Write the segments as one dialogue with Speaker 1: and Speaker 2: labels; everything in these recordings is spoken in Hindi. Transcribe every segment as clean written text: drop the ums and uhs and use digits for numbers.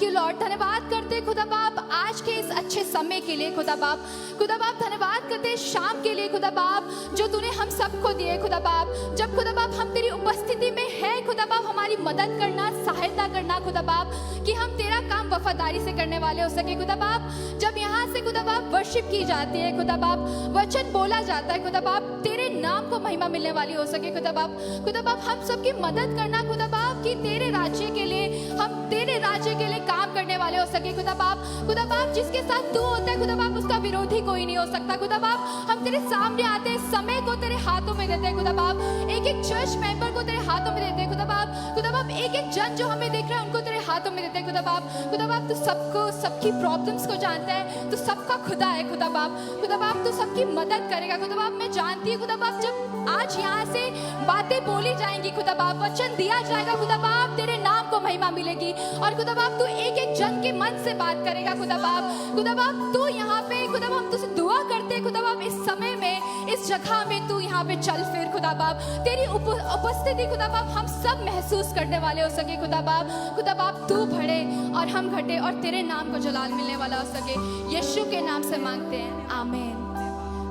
Speaker 1: You Lord. धन्यवाद करते खुदा बाप आज के इस अच्छे समय के लिए खुदा बाप। खुदा बाप धन्यवाद करते शाम के लिए खुदा बाप जो तूने हम सबको दिए खुदा बाप। जब खुदा बाप हम तेरी उपस्थिति में है खुदा बाप, हमारी मदद करना, सहायता करना खुदा बाप, कि हम तेरा काम वफादारी से करने वाले हो सके खुदा बाप। जब यहाँ से खुदा बाप वर्शिप की जाती है खुदा बाप, वचन बोला जाता है खुदा बाप, तेरे नाम को महिमा मिलने वाली हो सके खुदा बाप। खुदा बाप हम सबकी मदद करना खुदा बाप, कि तेरे राज्य के लिए, हम तेरे राज्य के लिए काम करने वाले हो सके खुदा बाप। खुदा बाप जिसके साथ तू होता है खुदा बाप, उसका विरोधी कोई नहीं हो सकता खुदा बाप। हम तेरे सामने आते हैं, समय को तेरे हाथों में देते हैं खुदा बाप, एक एक चर्च मेंबर को तेरे हाथों में देते हैं खुदा बाप। खुदा बाप एक एक जन जो हमें देख रहा है उनको तेरे हाथों में देते हैं खुदा बाप। खुदा बाप तू सबको, सबकी प्रॉब्लम्स को जानता है, तू सबका खुदा है खुदा बाप। खुदा बाप तू सबकी मदद करेगा खुदा बाप। मैं जानती हूँ खुदा बाप जब आज यहाँ से बातें बोली जाएंगी खुदा बाप, वचन दिया जाएगा खुदा बाप, तेरे नाम को महिमा मिलेगी। और खुदा बाप तू एक एक जन के मन से बात करेगा खुदा बाप। खुदा बाप तू यहाँ पे खुदा बाप, तुझसे दुआ करते खुदा बाप, इस समय में, इस जगह में तू यहाँ पे चल फिर खुदा बाप। तेरी उपस्थिति खुदा बाप हम सब महसूस करने वाले हो सके खुदा बाप। खुदा बाप तू बढ़े और हम घटे और तेरे नाम को जलाल मिलने वाला हो सके। यीशु के नाम से मांगते हैं, आमीन।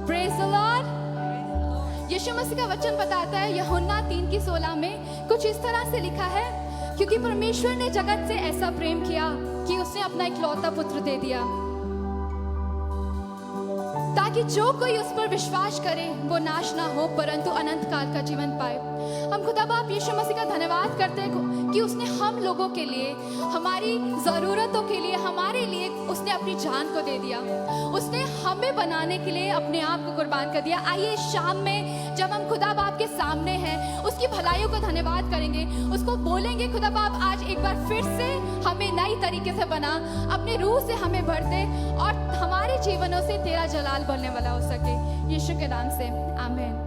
Speaker 1: Praise the Lord. Yeshu Masih का वचन बताता है यूहन्ना 3:16 में कुछ इस तरह से लिखा है, क्योंकि परमेश्वर ने जगत से ऐसा प्रेम किया कि उसने अपना इकलौता पुत्र दे दिया, ताकि जो कोई उस पर विश्वास करे वो नाश ना हो परंतु अनंत काल का जीवन पाए। हम खुदा बाप यीशु मसीह का धन्यवाद करते हैं कि उसने हम लोगों के लिए, हमारी ज़रूरतों के लिए, हमारे लिए उसने अपनी जान को दे दिया। उसने हमें बनाने के लिए अपने आप को कुर्बान कर दिया। आइए शाम में जब हम खुदा बाप के सामने हैं, उसकी भलाइयों को धन्यवाद करेंगे, उसको बोलेंगे खुदा बाप आज एक बार फिर से हमें नई तरीके से बना, अपने रूह से हमें भर दे और हमारे जीवनों से तेरा जलाल बढ़ने वाला हो सके। यीशु के नाम से आमीन।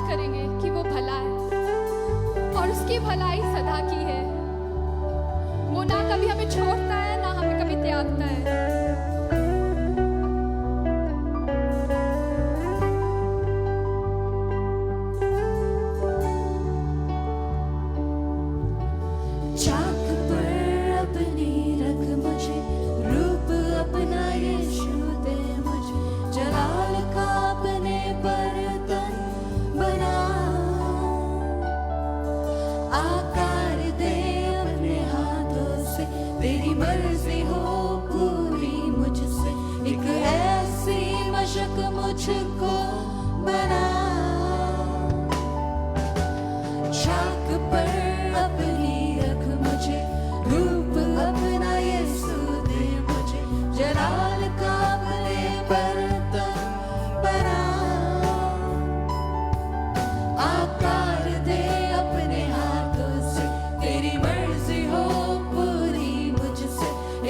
Speaker 1: करेंगे कि वो भला है और उसकी भलाई सदा की है। वो ना कभी हमें छोड़ता है, ना हमें कभी त्यागता है।
Speaker 2: मुझको बना, चाक पर अपनी रख मुझे, रूप अपना यीशु दे मुझे, जलाल का अपने बर्तन बना, आकार दे अपने हाथों से, तेरी मर्जी हो पूरी मुझसे,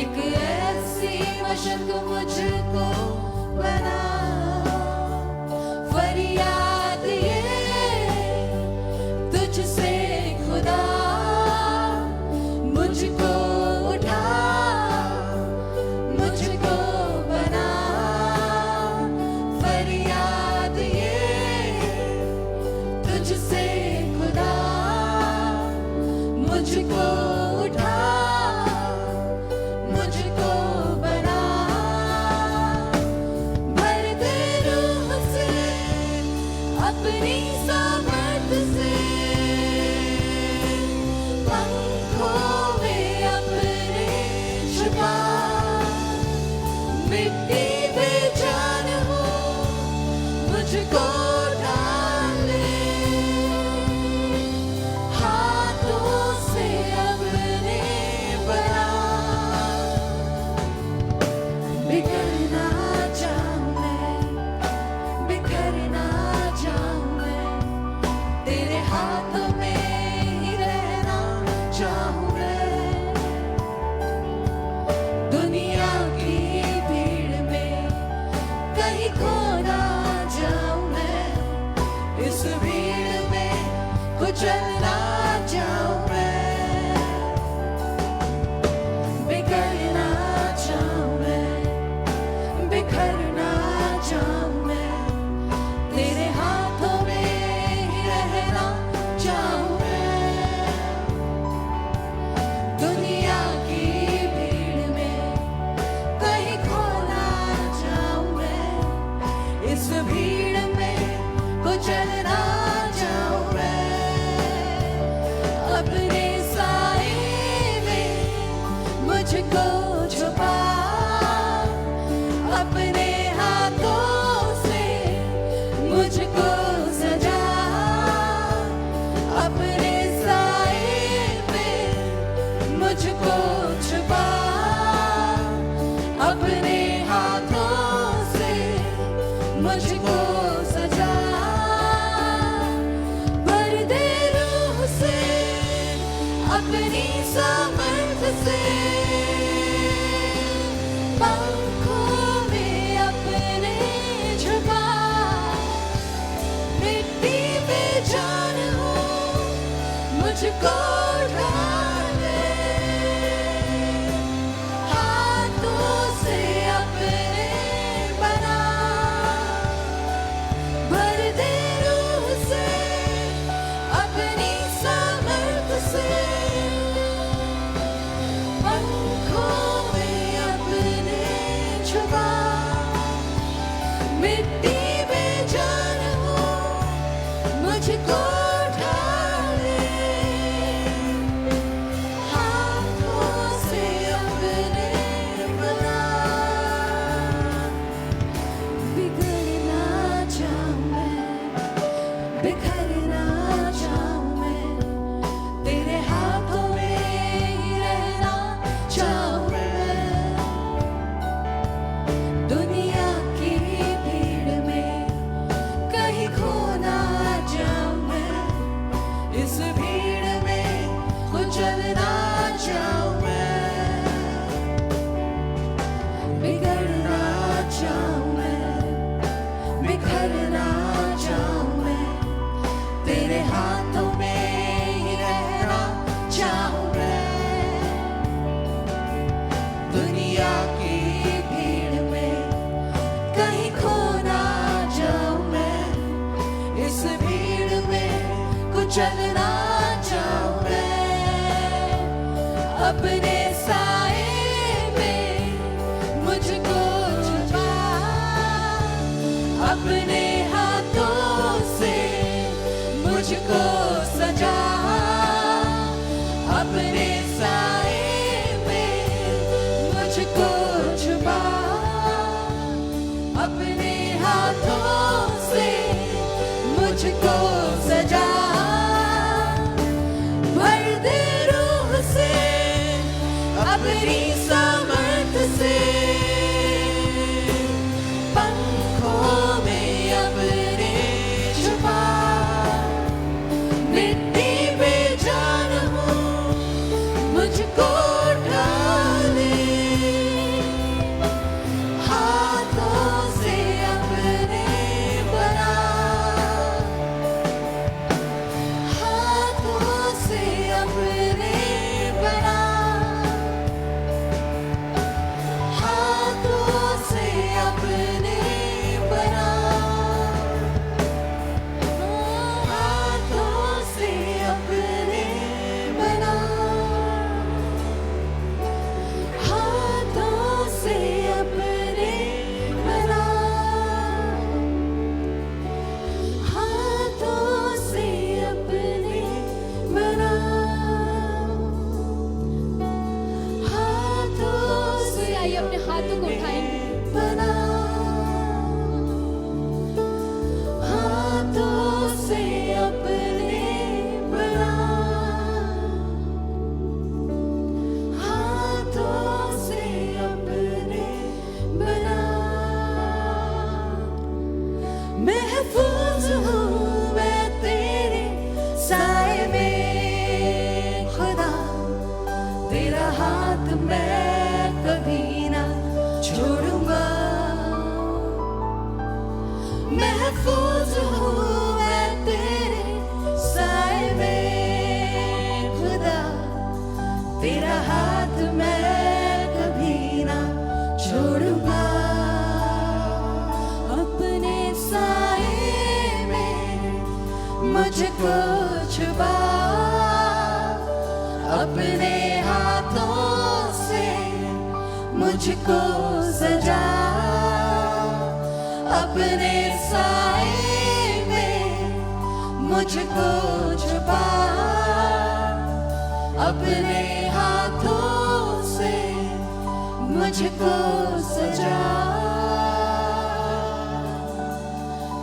Speaker 2: एक ऐसी मशक मुझको बना। फरियाद मुझको छुपा अपने हाथों से, मुझको सजा भर दे रूह से, अपनी सामर्थ से, पंखों में अपने छुपा, मिट्टी में जान हो मुझको ढाले, हाथों से अपने बना, भर दे रूह से, अपनी सामर्थ से, पंखों में अपने छुपा, मिट्टी में जान हो मुझको ढाले, हाथों से अपने बना, बिगड़ना चाहूं मैं, बिखरना चाहूं मैं, तेरे हाथों में ही रहना चाहूं मैं, दुनिया की भीड़ में कहीं खो ना जाऊं मैं, इस भीड़ में कुचलना चाहूं मैं, बिगड़ना चाहूं मैं, बिखरना चाहूं मैं, तेरे हाथों में ही रहना चाहूं मैं, दुनिया की भीड़ में कहीं खो ना जाऊं मैं, इस भीड़ में कुचलना चाहूं मैं, अपने साए में मुझको छुपा, अपने हाथों से मुझको सजा, अपने साए में मुझको छुपा, अपने हाथों से मुझको सजा, भर दे रूह से, अपनी सामर्थ से, पंखों में अपने छुपा, मिट्टी में जान हो मुझको ढाले, हाथों से अपने बना, हाथों से अपने बना, हाथों से अपने बना, हाथों से अपने बना, हाथों से अपने बना, हाथों से अपने बना, हाथों से
Speaker 1: आइए अपने हाथों को उठाएंगे,
Speaker 2: बना, हाथों से अपने बना, हाथों से अपने बना, महफूज हूँ मैं तेरे साए में खुदा, तेरा हाथ मैं कभी ना छोड़ूंगा, महफूज हूँ मैं तेरे साए में खुदा, तेरा हाथ मैं कभी ना छोड़ूंगा, अपने साए में मुझको छुपा, अपने हाथों से मुझको सजा, अपने साए में मुझको छुपा, अपने हाथों से मुझको सजा।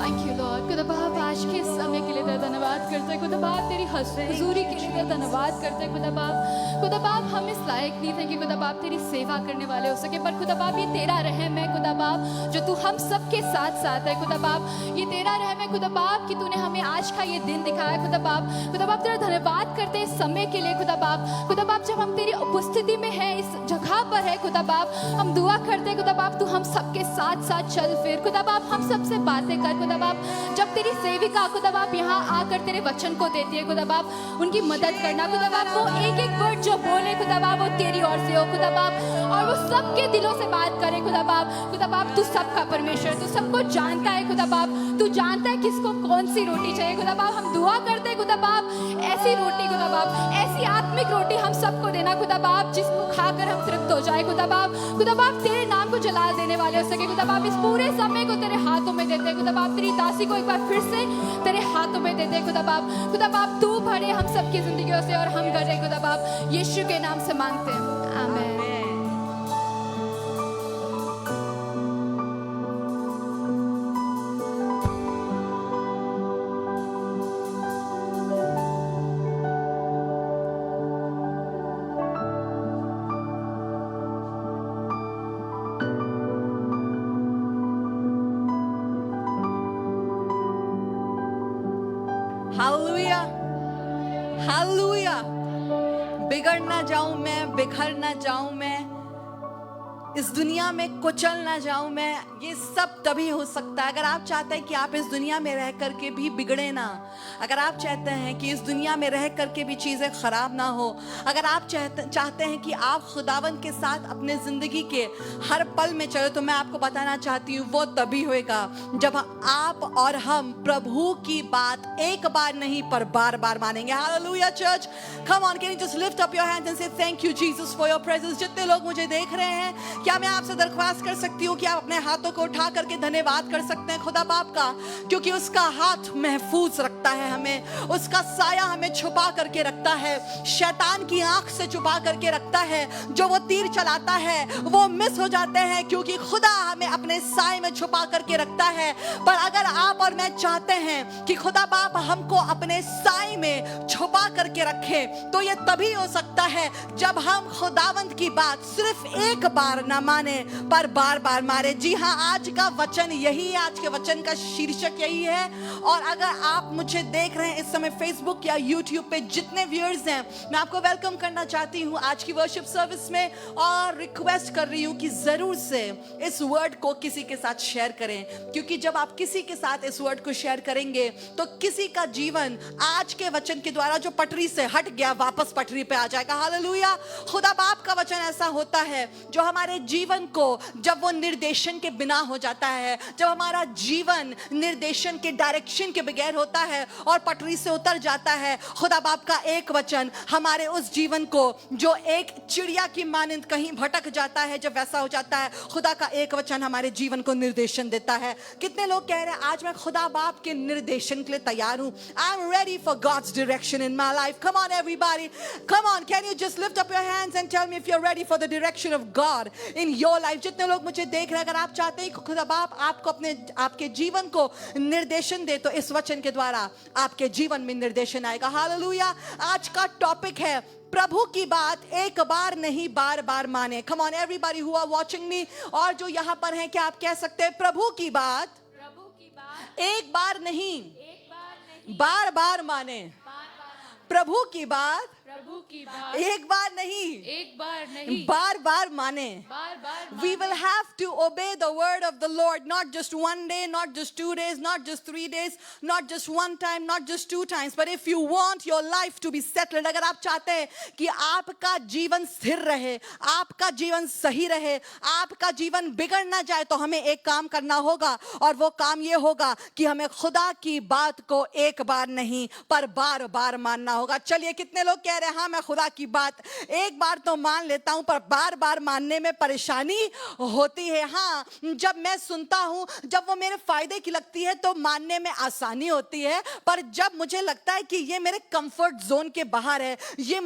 Speaker 1: Thank you Lord. खुदा बाप आज के इस समय के लिए धन्यवाद। धन्यवाद करते हैं खुदा बाप, तेरी हुजूरी के लिए धन्यवाद करते हैं खुदा बाप। खुदा बाप हम इस लायक नहीं थे कि खुदा बाप तेरी सेवा करने वाले हो सके, पर खुदा बाप ये तेरा रहम है खुदा बाप, जो तू हम सबके साथ साथ है खुदा बाप। ये तेरा रहम है खुदा बाप कि तूने हमें आज का ये दिन दिखाया खुदा बाप। खुदा बाप तेरा धन्यवाद करते हैं इस समय के लिए खुदा बाप। खुदा बाप जब हम तेरी उपस्थिति में है, इस जगह पर है खुदा बाप, हम दुआ करते हैं खुदा बाप, तू हम सबके साथ साथ चल फिर खुदा बाप, हम सबसे बातें कर खुदा बाप। जब तेरी सेविका खुदा बाप यहाँ आकर तेरे वचन को देती है खुदा बाप, उनकी मदद करना खुदा बाप। वो एक एक वर्ड जो बोले खुदा बाप वो तेरी ओर से हो खुदा बाप, और वो सबके दिलों से बात करे खुदा बाप। खुदा बाप तू सबका परमेश्वर, तू सबको जानता है खुदा बाप, तू जानता है किसको कौन सी रोटी चाहिए खुदा बाप। हम दुआ करते हैं खुदा बाप, ऐसी रोटी खुदा बाप, ऐसी आत्मिक रोटी हम सबको देना खुदा बाप, जिसको खाकर हम तृप्त हो जाए खुदा बाप। खुदा बाप तेरे नाम को जलाल देने वाले हो सके खुदा बाप। इस पूरे समय को तेरे हाथों में देते हैं खुदा बाप, तेरी दासी को एक बार फिर से तेरे हाथों में देते हैं खुदा बाप। खुदा बाप तू भरे हम सबकी जिंदगियों से और हम करे खुदा बाप, यीशु के नाम से मांगते हैं, आमीन।
Speaker 2: Hallelujah, hallelujah. बिगड़ ना जाऊं मैं, बिखर ना जाऊं मैं, इस दुनिया में कुचल ना जाऊं मैं। ये सब तभी हो सकता है अगर आप चाहते हैं कि आप इस दुनिया में रह करके भी बिगड़े ना, अगर आप चाहते हैं कि इस दुनिया में रह करके भी चीज़ें खराब ना हो, अगर आप चाहते हैं कि आप खुदावन के साथ अपने ज़िंदगी के हर पल में चलो, तो मैं आपको बताना चाहती हूँ वो तभी होएगा जब आप और हम प्रभु की बात एक बार नहीं पर बार बार मानेंगे। Hallelujah church, come on, can you just lift up your hands and say thank you Jesus for your presence. जितने लोग मुझे देख रहे हैं, क्या मैं आपसे दरख्वास्त कर सकती हूँ कि आप अपने हाथों को उठा करके धन्यवाद कर सकते हैं खुदा बाप का, क्योंकि उसका हाथ महफूज रखता है हमें, उसका साया हमें छुपा करके रखता है, शैतान की आंख से छुपा करके रखता है। जो वो तीर चलाता है वो मिस हो जाते हैं, क्योंकि खुदा हमें अपने साए में छुपा करके रखता है। पर अगर आप और मैं चाहते हैं कि खुदा बाप हमको अपने साए में छुपा करके रखे, तो ये तभी हो सकता है जब हम खुदावंत की बात सिर्फ एक बार ना माने पर बार बार मारे। जी हाँ, आज का वचन यही है, आज के वचन का शीर्षक यही है। और अगर आप मुझे देख रहे हैं इस समय फेसबुक या यूट्यूब पे, जितने व्यूअर्स हैं, मैं आपको वेलकम करना चाहती हूँ आज की वर्शिप सर्विस में, और रिक्वेस्ट कर रही हूँ कि जरूर से इस वर्ड को किसी के साथ शेयर करें, क्योंकि जब आप किसी के साथ इस वर्ड को शेयर करेंगे तो किसी का जीवन आज के वचन के द्वारा जो पटरी से हट गया वापस पटरी पे आ जाएगा। हालेलुया। खुदा बाप का वचन ऐसा होता है जो हमारे जीवन को, जब वो निर्देशन के बिना हो जाता है, जब हमारा जीवन निर्देशन के डायरेक्शन के बगैर होता है और पटरी से उतर जाता है, खुदा बाप का एक वचन हमारे उस जीवन को, जो एक चिड़िया की मानंद कहीं भटक जाता है, जब वैसा हो जाता है, खुदा का एक वचन हमारे जीवन को निर्देशन देता है। कितने लोग कह रहे हैं आज मैं खुदा बाप के निर्देशन के लिए तैयार हूं? I am ready for God's direction in my life. Come on everybody, come on, can you just lift up your hands and tell me if you are ready for the direction of God in your life. जितने लोग मुझे देख रहे हैं, अगर आप चाहते हैं कि खुदा बाप आपको आपके जीवन को निर्देशन दे, तो इस वचन के द्वारा आपके जीवन में निर्देशन आएगा। हालेलुया। आज का टॉपिक है प्रभु की बात एक बार नहीं बार बार माने। Come on everybody who are watching me, और जो यहाँ पर हैं, क्या आप कह सकते हैं प्रभु की बात एक बार नहीं बार बार माने? प्रभु की बात एक बार नहीं बार बार माने। We will have to obey the word of the Lord, not just one day, not just 2 days, not just 3 days, not just one time, not just 2 times, but if you want your life to be settled, अगर आप चाहते हैं कि आपका जीवन स्थिर रहे, आपका जीवन सही रहे, आपका जीवन बिगड़ ना जाए, तो हमें एक काम करना होगा, और वो काम ये होगा कि हमें खुदा की बात को एक बार नहीं पर बार बार मानना होगा। चलिए, कितने लोग कह रहे रहे हैं हाँ मैं खुदा की बात एक बार तो मान लेता हूं पर बार बार मानने में परेशानी होती है। हाँ, जब मैं सुनता हूं, जब वो मेरे फायदे की लगती है तो मानने में आसानी होती है, पर जब मुझे लगता है कि ये मेरे कंफर्ट जोन के बाहर है, ये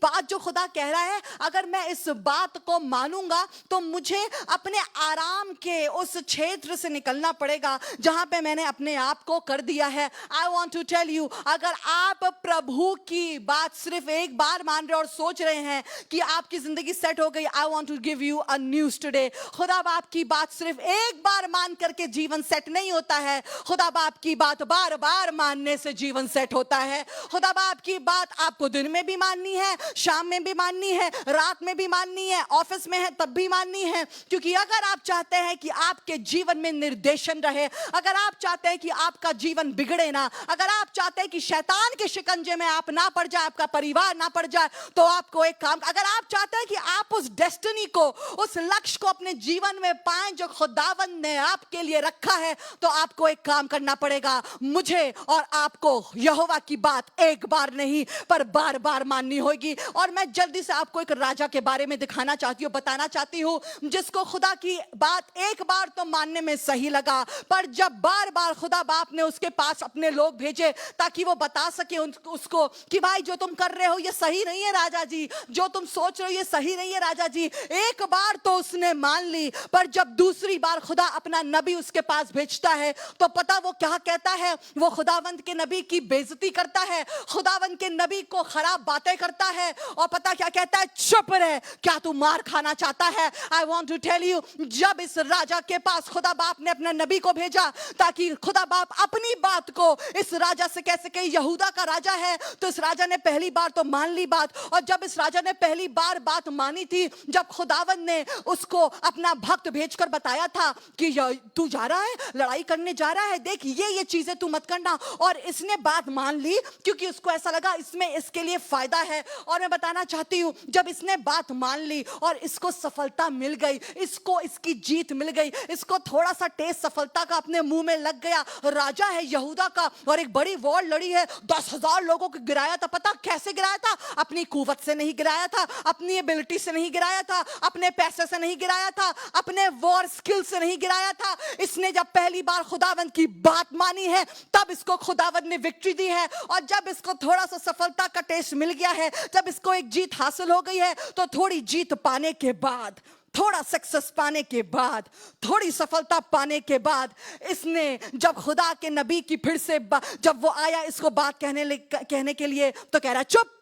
Speaker 2: बात जो खुदा कह रहा है, अगर मैं इस बात को मानूंगा तो मुझे अपने आराम के उस क्षेत्र से निकलना पड़ेगा जहां पे मैंने अपने आप को कर दिया है। I want to tell you, अगर आप प्रभु की बात सिर्फ एक बार मान रहे और सोच रहे हैं कि आपकी जिंदगी सेट हो गई, I want to give you a news today. खुदा बाप की बात सिर्फ एक बार मान करके जीवन सेट नहीं होता है, खुदा बाप की बात बार बार मानने से जीवन सेट होता है। खुदा बाप की बात आपको दिन में भी माननी है, शाम में भी माननी है, रात में भी माननी है, ऑफिस में है तब भी माननी है, क्योंकि अगर आप चाहते हैं कि आपके जीवन में निर्देशन रहे, अगर आप चाहते हैं कि आपका जीवन बिगड़े ना, अगर आप चाहते हैं कि शैतान के शिकंजे में आप ना पड़ जाए, आपका परिवार ना पड़ जाए, तो आपको एक काम, अगर आप चाहते हैं कि आप उस डेस्टिनी को, उस लक्ष्य को अपने जीवन में पाएं जो खुदावंद ने आपके लिए रखा है, तो आपको एक काम करना पड़ेगा। मुझे और आपको यहोवा की बात एक बार नहीं पर बार बार माननी होगी। और मैं जल्दी से आपको एक राजा के बारे में दिखाना चाहती हूँ, बताना चाहती हूँ, जिसको खुदा की बात एक बार तो मानने में सही लगा, पर जब बार बार खुदा बाप ने उसके पास अपने लोग भेजे ताकि वो बता सके उसको कि भाई जो तुम कर रहे हो ये सही नहीं है राजा जी, जो तुम सोच रहे हो ये सही नहीं है राजा जी। एक बार तो उसने मान ली, पर जब दूसरी बार खुदा अपना नबी उसके पास भेजता है तो पता वो क्या कहता है, वो खुदावंत के नबी की बेइज्जती करता है, खुदावंत के नबी को खराब बातें करता है, और पता क्या कहता है, चुप रहे, क्या तू मार खाना चाहता है। I want to tell you, जब इस राजा के पास खुदा बाप ने अपने नबी को भेजा ताकि खुदा बाप अपनी बात को इस राजा से कह सके, यहूदा का राजा है, तो इस राजा ने पहली बार तो मान ली बात। और जब इस राजा ने पहली बार बात मानी थी, जब खुदावंद ने उसको अपना भक्त भेजकर बताया था कि तू जा रहा है, लड़ाई करने जा रहा है, देख ये चीजें तू मत करना, और इसने बात मान ली क्योंकि उसको ऐसा लगा इसमें इसके लिए फायदा है। और मैं बताना चाहती हूं, जब इसने बात मान ली और इसको सफलता मिल गई, इसको इसकी जीत मिल गई, इसको थोड़ा सा टेस्ट सफलता का अपने मुंह में लग गया, राजा है यहूदा का और एक बड़ी वॉर लड़ी है, 10,000 लोगों को गिराया था। पता कैसे गिराया था? अपनी कुवत से नहीं गिराया था, अपनी एबिलिटी से नहीं गिराया था, अपने पैसे से नहीं गिराया था, अपने वॉर स्किल से नहीं गिराया था। इसने जब पहली बार खुदावंद की बात मानी है तब इसको खुदावंद ने विक्ट्री दी है। और जब इसको थोड़ा सा सफलता का टेस्ट मिल गया है, जब इसको एक जीत हासिल हो गई है, तो थोड़ी जीत पाने के बाद, थोड़ा सक्सेस पाने के बाद, थोड़ी सफलता पाने के बाद, इसने जब खुदा के नबी की फिर से जब वो आया इसको बात कहने के लिए, तो कह रहा चुप,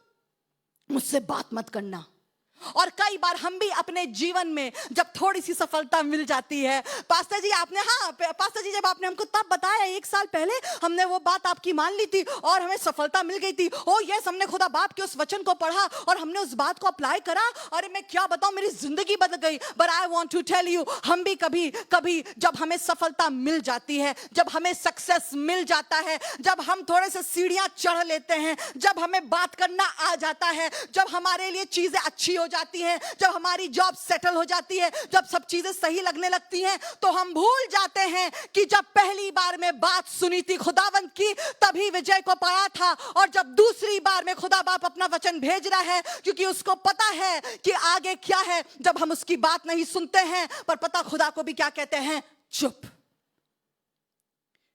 Speaker 2: मुझसे बात मत करना। और कई बार हम भी अपने जीवन में जब थोड़ी सी सफलता मिल जाती है, पास्टर जी आपने, हाँ पास्टर जी जब आपने हमको तब बताया 1 साल पहले, हमने वो बात आपकी मान ली थी और हमें सफलता मिल गई थी। ओ यस, हमने खुदा बाप के उस वचन को पढ़ा और हमने उस बात को अप्लाई करा, अरे मैं क्या बताऊं, मेरी जिंदगी बदल गई। But I want to tell you, हम भी कभी कभी जब हमें सफलता मिल जाती है, जब हमें सक्सेस मिल जाता है, जब हम थोड़े से सीढ़ियां चढ़ लेते हैं, जब हमें बात करना आ जाता है, जब हमारे लिए चीजें अच्छी हो जाती हैं, जब हमारी जॉब सेटल हो जाती है, जब सब चीजें सही लगने लगती हैं, तो हम भूल जाते हैं कि जब पहली बार में बात सुनी थी खुदावंद की, तभी विजय को पाया था। और जब दूसरी बार में खुदा बाप अपना वचन भेज रहा है, क्योंकि उसको पता है कि आगे क्या है, जब हम उसकी बात नहीं सुनते हैं, पर पता खुदा को भी क्या कहते हैं, चुप,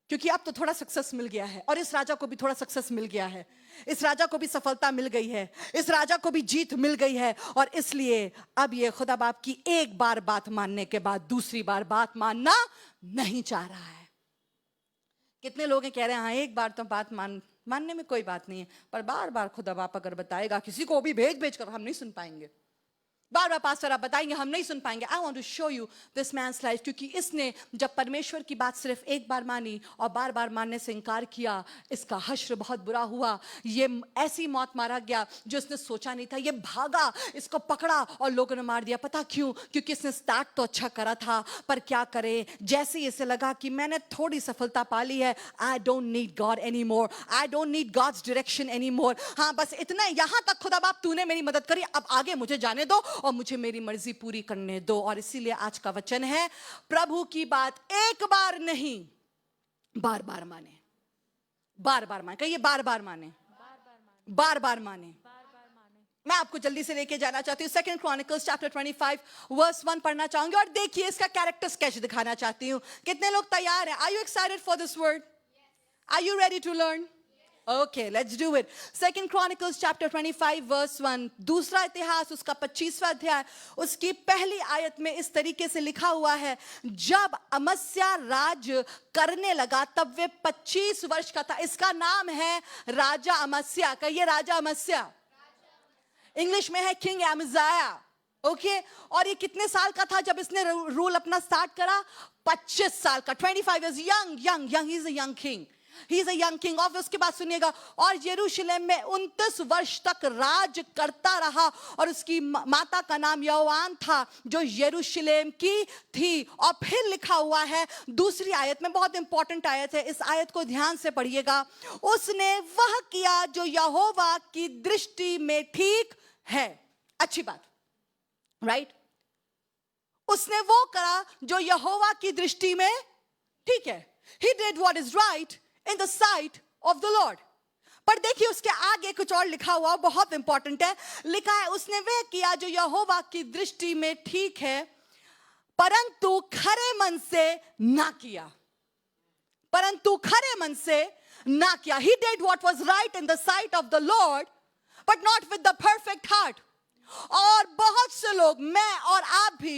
Speaker 2: क्योंकि अब तो थोड़ा सक्सेस मिल गया है और इस राजा को भी थोड़ा सक्सेस मिल गया है, इस राजा को भी सफलता मिल गई है, इस राजा को भी जीत मिल गई है, और इसलिए अब ये खुदा बाप की एक बार बात मानने के बाद दूसरी बार बात मानना नहीं चाह रहा है। कितने लोग कह रहे हैं हाँ एक बार तो बात मानने में कोई बात नहीं है, पर बार बार खुदा बाप अगर बताएगा, किसी को भी भेज कर हम नहीं सुन पाएंगे, बार बार पास्टर आप बताएंगे हम नहीं सुन पाएंगे। I want to show you this man's life, क्योंकि इसने जब परमेश्वर की बात सिर्फ एक बार मानी और बार बार मानने से इनकार किया, इसका हश्र बहुत बुरा हुआ, ये ऐसी मौत मारा गया जो इसने सोचा नहीं था। ये भागा, इसको पकड़ा और लोगों ने मार दिया। पता क्यों? क्योंकि इसने स्टार्ट तो अच्छा करा था, पर क्या करे, जैसे ही इसे लगा कि मैंने थोड़ी सफलता पा ली है, I don't need God any more, I don't need God's direction any more, हाँ बस इतना, यहां तक खुदा बाप तूने मेरी मदद करी, अब आगे मुझे जाने दो और मुझे मेरी मर्जी पूरी करने दो। और इसीलिए आज का वचन है, प्रभु की बात एक बार नहीं बार बार माने, बार बार माने, कहिए बार बार माने, बार बार माने, मैं आपको जल्दी से लेके जाना चाहती हूँ 2 Chronicles chapter 25 verse 1 पढ़ना चाहूंगी और देखिए इसका कैरेक्टर स्केच दिखाना चाहती हूँ. कितने लोग तैयार हैं? Are you excited for this word? Are you ready to learn? Okay, let's do it. 2 Chronicles chapter 25 verse 1. दूसरा इतिहास उसका 25वां अध्याय उसकी पहली आयत में इस तरीके से लिखा हुआ है, जब अमस्या राज करने लगा तब वे 25 वर्ष का था. इसका नाम है राजा अमस्या. कहिए राजा अमस्या. इंग्लिश में है किंग अमज़ाया. ओके, और ये कितने साल का था जब इसने रूल अपना स्टार्ट करा? 25 साल का. 25 is young. He is a young king. He is a young king. और उसके बाद सुनिएगा, और यरूशलेम में 29 वर्ष तक राज करता रहा और उसकी माता का नाम यहोवान था जो यरूशलेम की थी. और फिर लिखा हुआ है दूसरी आयत में, बहुत इंपॉर्टेंट आयत है, इस आयत को ध्यान से पढ़िएगा. उसने वह किया जो यहोवा की दृष्टि में ठीक है. अच्छी बात, राइट? उसने वो करा जो यहोवा की दृष्टि में ठीक है. He did what is right in the sight of the Lord. पर देखिए उसके आगे कुछ और लिखा हुआ, बहुत इंपॉर्टेंट है. लिखा है उसने वह किया जो यहोवा की दृष्टि में ठीक है, परंतु खरे मन से ना किया. परंतु खरे मन से ना किया. He did what was right in the sight of the Lord, but not with the perfect heart. और बहुत से लोग, मैं और आप भी,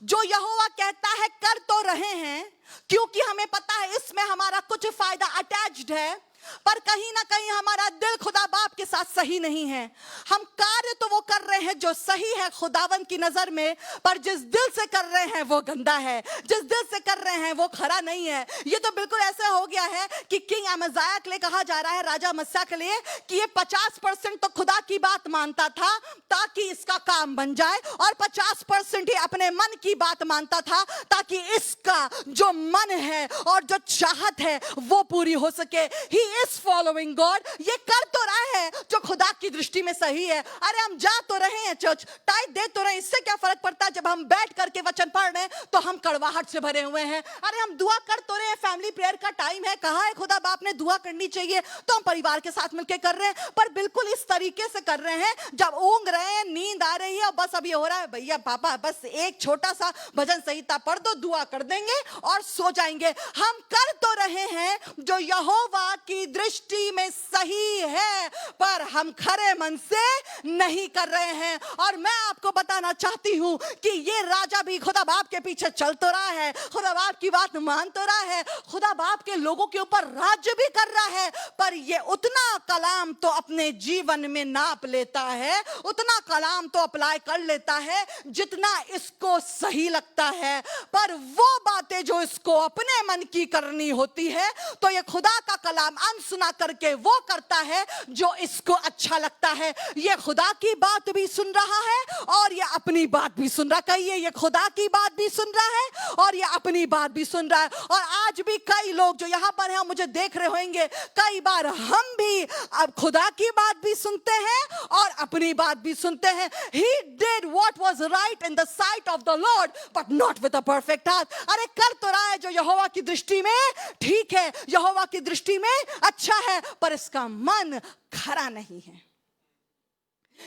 Speaker 2: जो यहोवा कहता है कर तो रहे हैं क्योंकि हमें पता है इसमें हमारा कुछ फायदा अटैच्ड है, पर कहीं ना कहीं हमारा दिल खुदा बाप के साथ सही नहीं है. हम कार्य तो वो कर रहे हैं जो सही है खुदावन की नजर में, पर जिस दिल से कर रहे हैं वो गंदा है. जिस दिल से कर रहे हैं वो खरा नहीं है. ये तो बिल्कुल ऐसा हो गया है कि किंग अमज़ाया के लिए कहा जा रहा है, राजा अमस्या के लिए, कि ये 50% तो खुदा की बात मानता था ताकि इसका काम बन जाए, और 50% ही अपने मन की बात मानता था ताकि इसका जो मन है और जो चाहत है वो पूरी हो सके. He is following God. ये कर तो रहा है जो खुदा की दृष्टि में सही है. अरे हम जा तो रहे हैं चर्च, टाइट दे तो रहे हैं, इससे क्या फर्क पड़ता है? जब हम बैठ करके वचन पढ़ रहे हैं तो हम कड़वाहट से भरे हुए हैं. अरे हम दुआ कर तो रहे हैं, फैमिली प्रेयर का टाइम है, कहा है खुदा बाप ने दुआ करनी चाहिए, तो हम परिवार के साथ मिलकर कर रहे हैं, पर बिल्कुल इस तरीके से कर रहे हैं जब ऊँग रहे हैं, नींद आ रही है और बस अभी हो रहा है भैया पापा बस एक छोटा सा भजन संहिता पढ़ दो, दुआ कर देंगे और सो जाएंगे. हम कर तो रहे हैं जो यहोवा की दृष्टि में सही है, पर हम खरे मन से नहीं कर रहे हैं. और मैं आपको बताना चाहती हूं कि ये राजा भी खुदा बाप के पीछे चल तो रहा है, खुदा बाप की बात मान तो रहा है, खुदा बाप के लोगों के ऊपर राज्य भी कर रहा है, पर ये उतना कलाम तो अपने जीवन में नाप लेता है, उतना कलाम तो अप्लाई कर लेता है जितना इसको सही लगता है. पर वो बातें जो इसको अपने मन की करनी होती है, तो ये खुदा का कलाम अनसुना करके वो करता है जो इसको अच्छा लगता है. ये खुदा की बात भी सुन रहा है और ये अपनी बात भी सुन रहा. कहिए ये खुदा की बात भी सुन रहा है और ये अपनी बात भी सुन रहा है. और आज भी कई लोग जो यहां पर हैं मुझे देख रहे होंगे, कई बार हम भी अब खुदा की बात भी सुनते हैं और अपनी बात भी सुनते हैं. He did what was right in the sight of the Lord, but not with a perfect heart. अरे कर तो रहा है जो यहोवा की दृष्टि में ठीक है, यहोवा की दृष्टि में अच्छा है, पर इसका मन खरा नहीं है.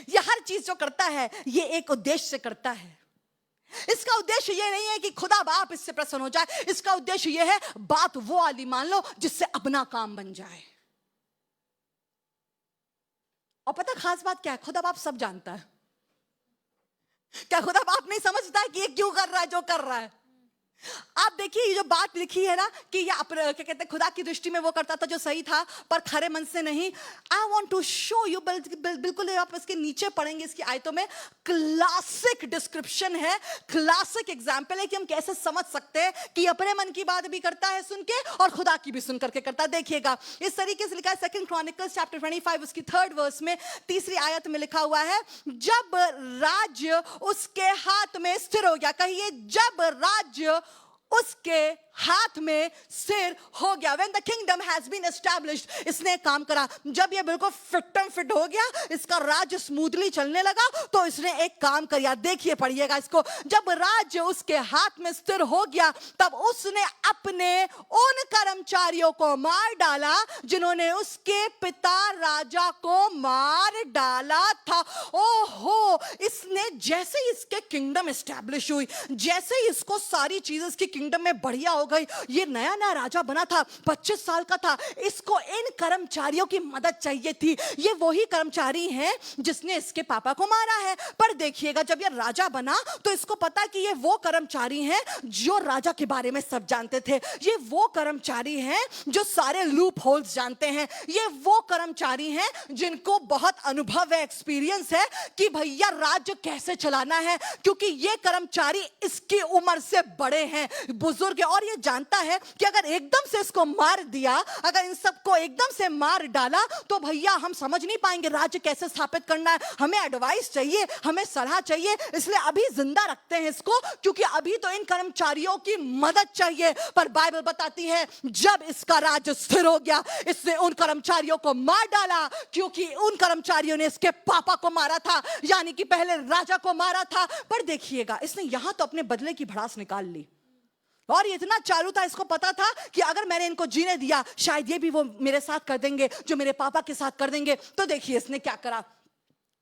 Speaker 2: यह हर चीज जो करता है ये एक उद्देश्य से करता है. इसका उद्देश्य ये नहीं है कि खुदा बाप इससे प्रसन्न हो जाए. इसका उद्देश्य ये है बात वो वाली मान लो जिससे अपना काम बन जाए. और पता खास बात क्या है? खुदा बाप सब जानता है. क्या खुदा बाप नहीं समझता है कि ये क्यों कर रहा है जो कर रहा है? आप देखिए ये जो बात लिखी है ना कि ये क्या कहते हैं, खुदा की दृष्टि में वो करता था जो सही था पर खरे मन से नहीं. I want to show you, बिल्कुल आप इसके नीचे पढ़ेंगे इसकी आयतों में क्लासिक डिस्क्रिप्शन है, क्लासिक एग्जाम्पल है कि हम कैसे समझ सकते हैं कि अपने मन की बात भी करता है सुन के और खुदा की भी सुन करके करता है. देखिएगा इस तरीके से लिखा है 2 Chronicles chapter 25 उसकी 3rd वर्स में, तीसरी आयत में लिखा हुआ है, जब राज्य उसके हाथ में स्थिर हो गया. कहिए जब राज्य उसके हाथ में सिर हो गया। When the kingdom has been established, इसने काम करा। जब ये बिल्कुल फिट हो गया, इसका राज्य स्मूथली चलने लगा, तो इसने एक काम किया। देखिए, पढ़िएगा इसको। जब राज्य उसके हाथ में स्थिर हो गया, तब उसने अपने उन कर्मचारियों को मार डाला जिन्होंने उसके पिता राजा को मार डाला था। ओहो, इसने जैसे ही इसके किंगडम एस्टैब्लिश हुई, जैसे ही इसको सारी चीजें इसकी किंगडम में बढ़िया हो गई, ये नया नया राजा बना था, 25 साल का था, इसको इन कर्मचारियों की मदद चाहिए थी। ये वही कर्मचारी हैं जिसने इसके पापा को मारा है। पर देखिएगा, जब ये राजा बना तो इसको पता कि ये वो कर्मचारी हैं जो राजा के बारे में सब जानते थे। ये वो कर्मचारी हैं जो सारे लूप होल्स जानते हैं। ये वो कर्मचारी हैं जिनको बहुत अनुभव है, एक्सपीरियंस है कि भैया राज्य कैसे चलाना है, क्योंकि ये कर्मचारी इसकी उम्र से बड़े हैं, बुजुर्ग है, और ये जानता है कि अगर एकदम से इसको मार दिया, अगर इन सबको एकदम से मार डाला, तो भैया हम समझ नहीं पाएंगे राज्य कैसे स्थापित करना है। हमें एडवाइस चाहिए, हमें सलाह चाहिए, इसलिए अभी जिंदा रखते हैं इसको, क्योंकि अभी तो इन कर्मचारियों की मदद चाहिए। पर बाइबल बताती है जब इसका राज्य स्थिर हो गया, इसने उन कर्मचारियों को मार डाला, क्योंकि उन कर्मचारियों ने इसके पापा को मारा था, यानी कि पहले राजा को मारा था। पर देखिएगा, इसने यहां तो अपने बदले की भड़ास निकाल ली, और ये इतना चालू था, इसको पता था कि अगर मैंने इनको जीने दिया, शायद ये भी वो मेरे साथ कर देंगे जो मेरे पापा के साथ कर देंगे। तो देखिए इसने क्या करा।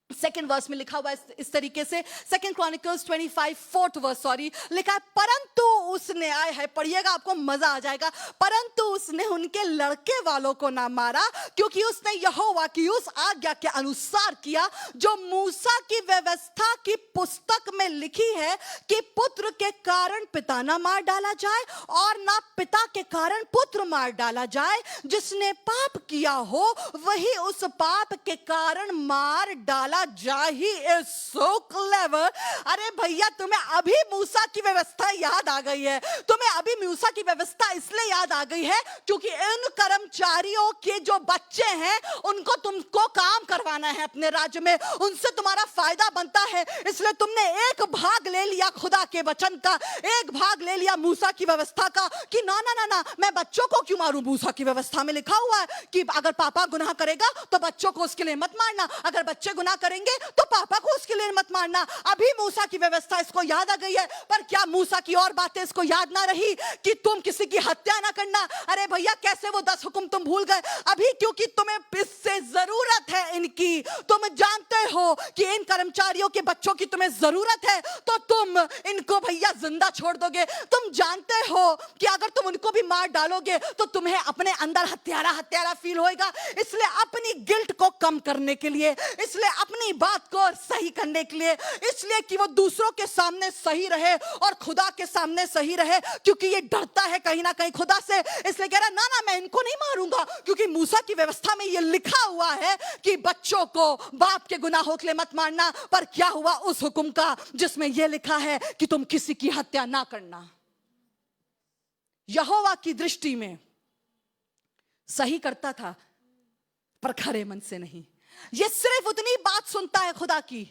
Speaker 2: सेकेंड वर्स में लिखा हुआ है इस तरीके से, सेकेंड क्रॉनिकल्स 25 फोर्थ वर्स लिखा है, परंतु उसने, आए है, पढ़िएगा आपको मजा आ जाएगा, परंतु उसने उनके लड़के वालों को ना मारा, क्योंकि उसने यहोवा की उस आज्ञा के अनुसार किया जो मूसा की व्यवस्था की पुस्तक में लिखी है कि पुत्र के कारण पिता ना मार डाला जाए और ना पिता के कारण पुत्र मार डाला जाए। जिसने पाप किया हो वही उस पाप के कारण मार डाला जाए। He is so clever। अरे भैया, तुम्हें अभी मूसा की व्यवस्था याद आ गई है। तुम्हें अभी मूसा की व्यवस्था इसलिए याद आ गई है क्योंकि इन कर्मचारियों के जो बच्चे हैं उनको तुमको काम करवाना है अपने राज्य में, उनसे तुम्हारा फायदा बनता है। इसलिए तुमने एक भाग ले लिया खुदा के वचन का, एक भाग ले लिया मूसा की व्यवस्था का कि ना ना ना ना, मैं बच्चों को क्यों मारूं। मूसा की व्यवस्था में लिखा हुआ है कि अगर पापा गुनाह करेगा तो बच्चों को उसके लिए मत मारना, अगर बच्चे गुनाह करेंगे तो पापा को उसके लिए मत मारना। अभी मूसा की व्यवस्था इसको याद आ गई है। पर क्या मूसा की और बातें इसको याद ना रही कि तुम किसी की हत्या ना करना। अरे भैया, कैसे वो 10 हुक्म तुम भूल गए अभी, क्योंकि तुम्हें इससे जरूरत है इनकी। तुम जानते हो कि इन कर्मचारियों के बच्चों की तुम्हें जरूरत है, तो तुम इनको भैया जिंदा छोड़ दोगे। तुम जानते हो कि अगर तुम उनको भी मार डालोगे तो तुम्हें अपने अंदर हत्यारा फील होएगा। इसलिए अपनी गिल्ट को कम करने के लिए, इसलिए अपनी बात को सही करने के लिए, इसलिए कि वो दूसरों के सामने सही रहे और खुदा के सामने सही रहे, क्योंकि ये डरता है कहीं ना कहीं खुदा से, इसलिए कह रहा ना ना, मैं इनको नहीं मारूंगा, क्योंकि मूसा की व्यवस्था में ये लिखा हुआ है कि बच्चों को बाप के गुनाहों के लिए मत मारना। पर क्या हुआ उस हुक्म का जिसमें यह लिखा है कि तुम किसी की हत्या ना करना। यहोवा की दृष्टि में सही करता था, पर खरे मन से नहीं। ये सिर्फ उतनी बात सुनता है खुदा की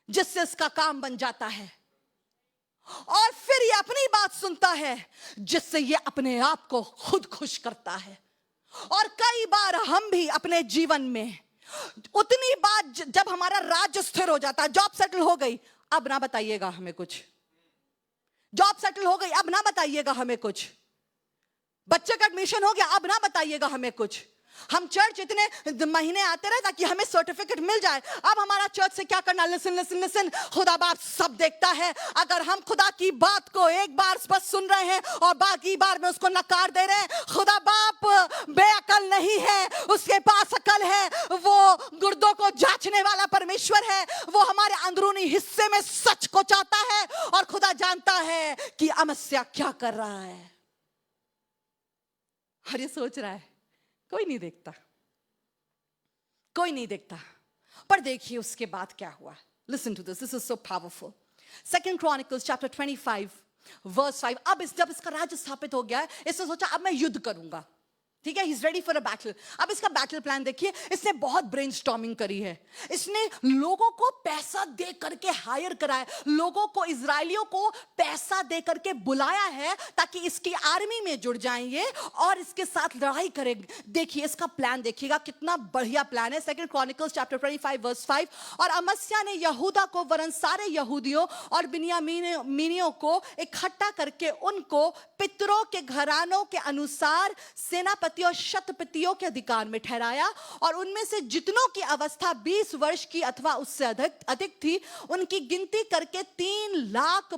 Speaker 2: जिससे इसका काम बन जाता है, और फिर ये अपनी बात सुनता है जिससे ये अपने आप को खुद खुश करता है। और कई बार हम भी अपने जीवन में उतनी बात, जब हमारा राज्य स्थिर हो जाता है, जॉब सेटल हो गई, अब ना बताइएगा हमें कुछ, जॉब सेटल हो गई, अब ना बताइएगा हमें कुछ, बच्चे का एडमिशन हो गया, अब ना बताइएगा हमें कुछ, हम चर्च इतने महीने आते रहे ताकि हमें सर्टिफिकेट मिल जाए, अब हमारा चर्च से क्या करना। लिसन लिसन लिसन, खुदा बाप सब देखता है। अगर हम खुदा की बात को एक बार बस सुन रहे हैं और बाकी बार में उसको नकार दे रहे हैं, खुदा बाप बेअकल नहीं है, उसके पास अकल है। वो गुर्दों को जांचने वाला परमेश्वर है, वो हमारे अंदरूनी हिस्से में सच को चाहता है, और खुदा जानता है कि अमस्या क्या कर रहा है। और ये सोच रहा है कोई नहीं देखता, कोई नहीं देखता। पर देखिए उसके बाद क्या हुआ। Listen to this, this is so powerful. Second Chronicles chapter 25 verse 5। अब जब इसका राज्य स्थापित हो गया है, इसने सोचा अब मैं युद्ध करूंगा। ठीक है, he's ready for a battle. अब इसका बैटल प्लान देखिए, इसने बहुत ब्रेनस्टॉर्मिंग करी है. इसने लोगों को पैसा दे करके हायर कराया, लोगों को, इजरायलियों को पैसा दे करके बुलाया है ताकि इसकी आर्मी में जुड़ जाएंगे और इसके साथ लड़ाई करेंगे. देखिए इसका प्लान देखिएगा, कितना बढ़िया प्लान है. 2 Chronicles chapter 25 verse 5. और अमस्या ने यहूदा को वरन सारे यहूदियों और बिन्यामीनियों को इकट्ठा करके उनको पितरों के घरानों के अनुसार सेनापति और शतपतियों के अधिकार में ठहराया, और उनमें से जितनों की अवस्था 20 वर्ष की अथवा उससे अधिक थी, उनकी गिनती करके 3 लाख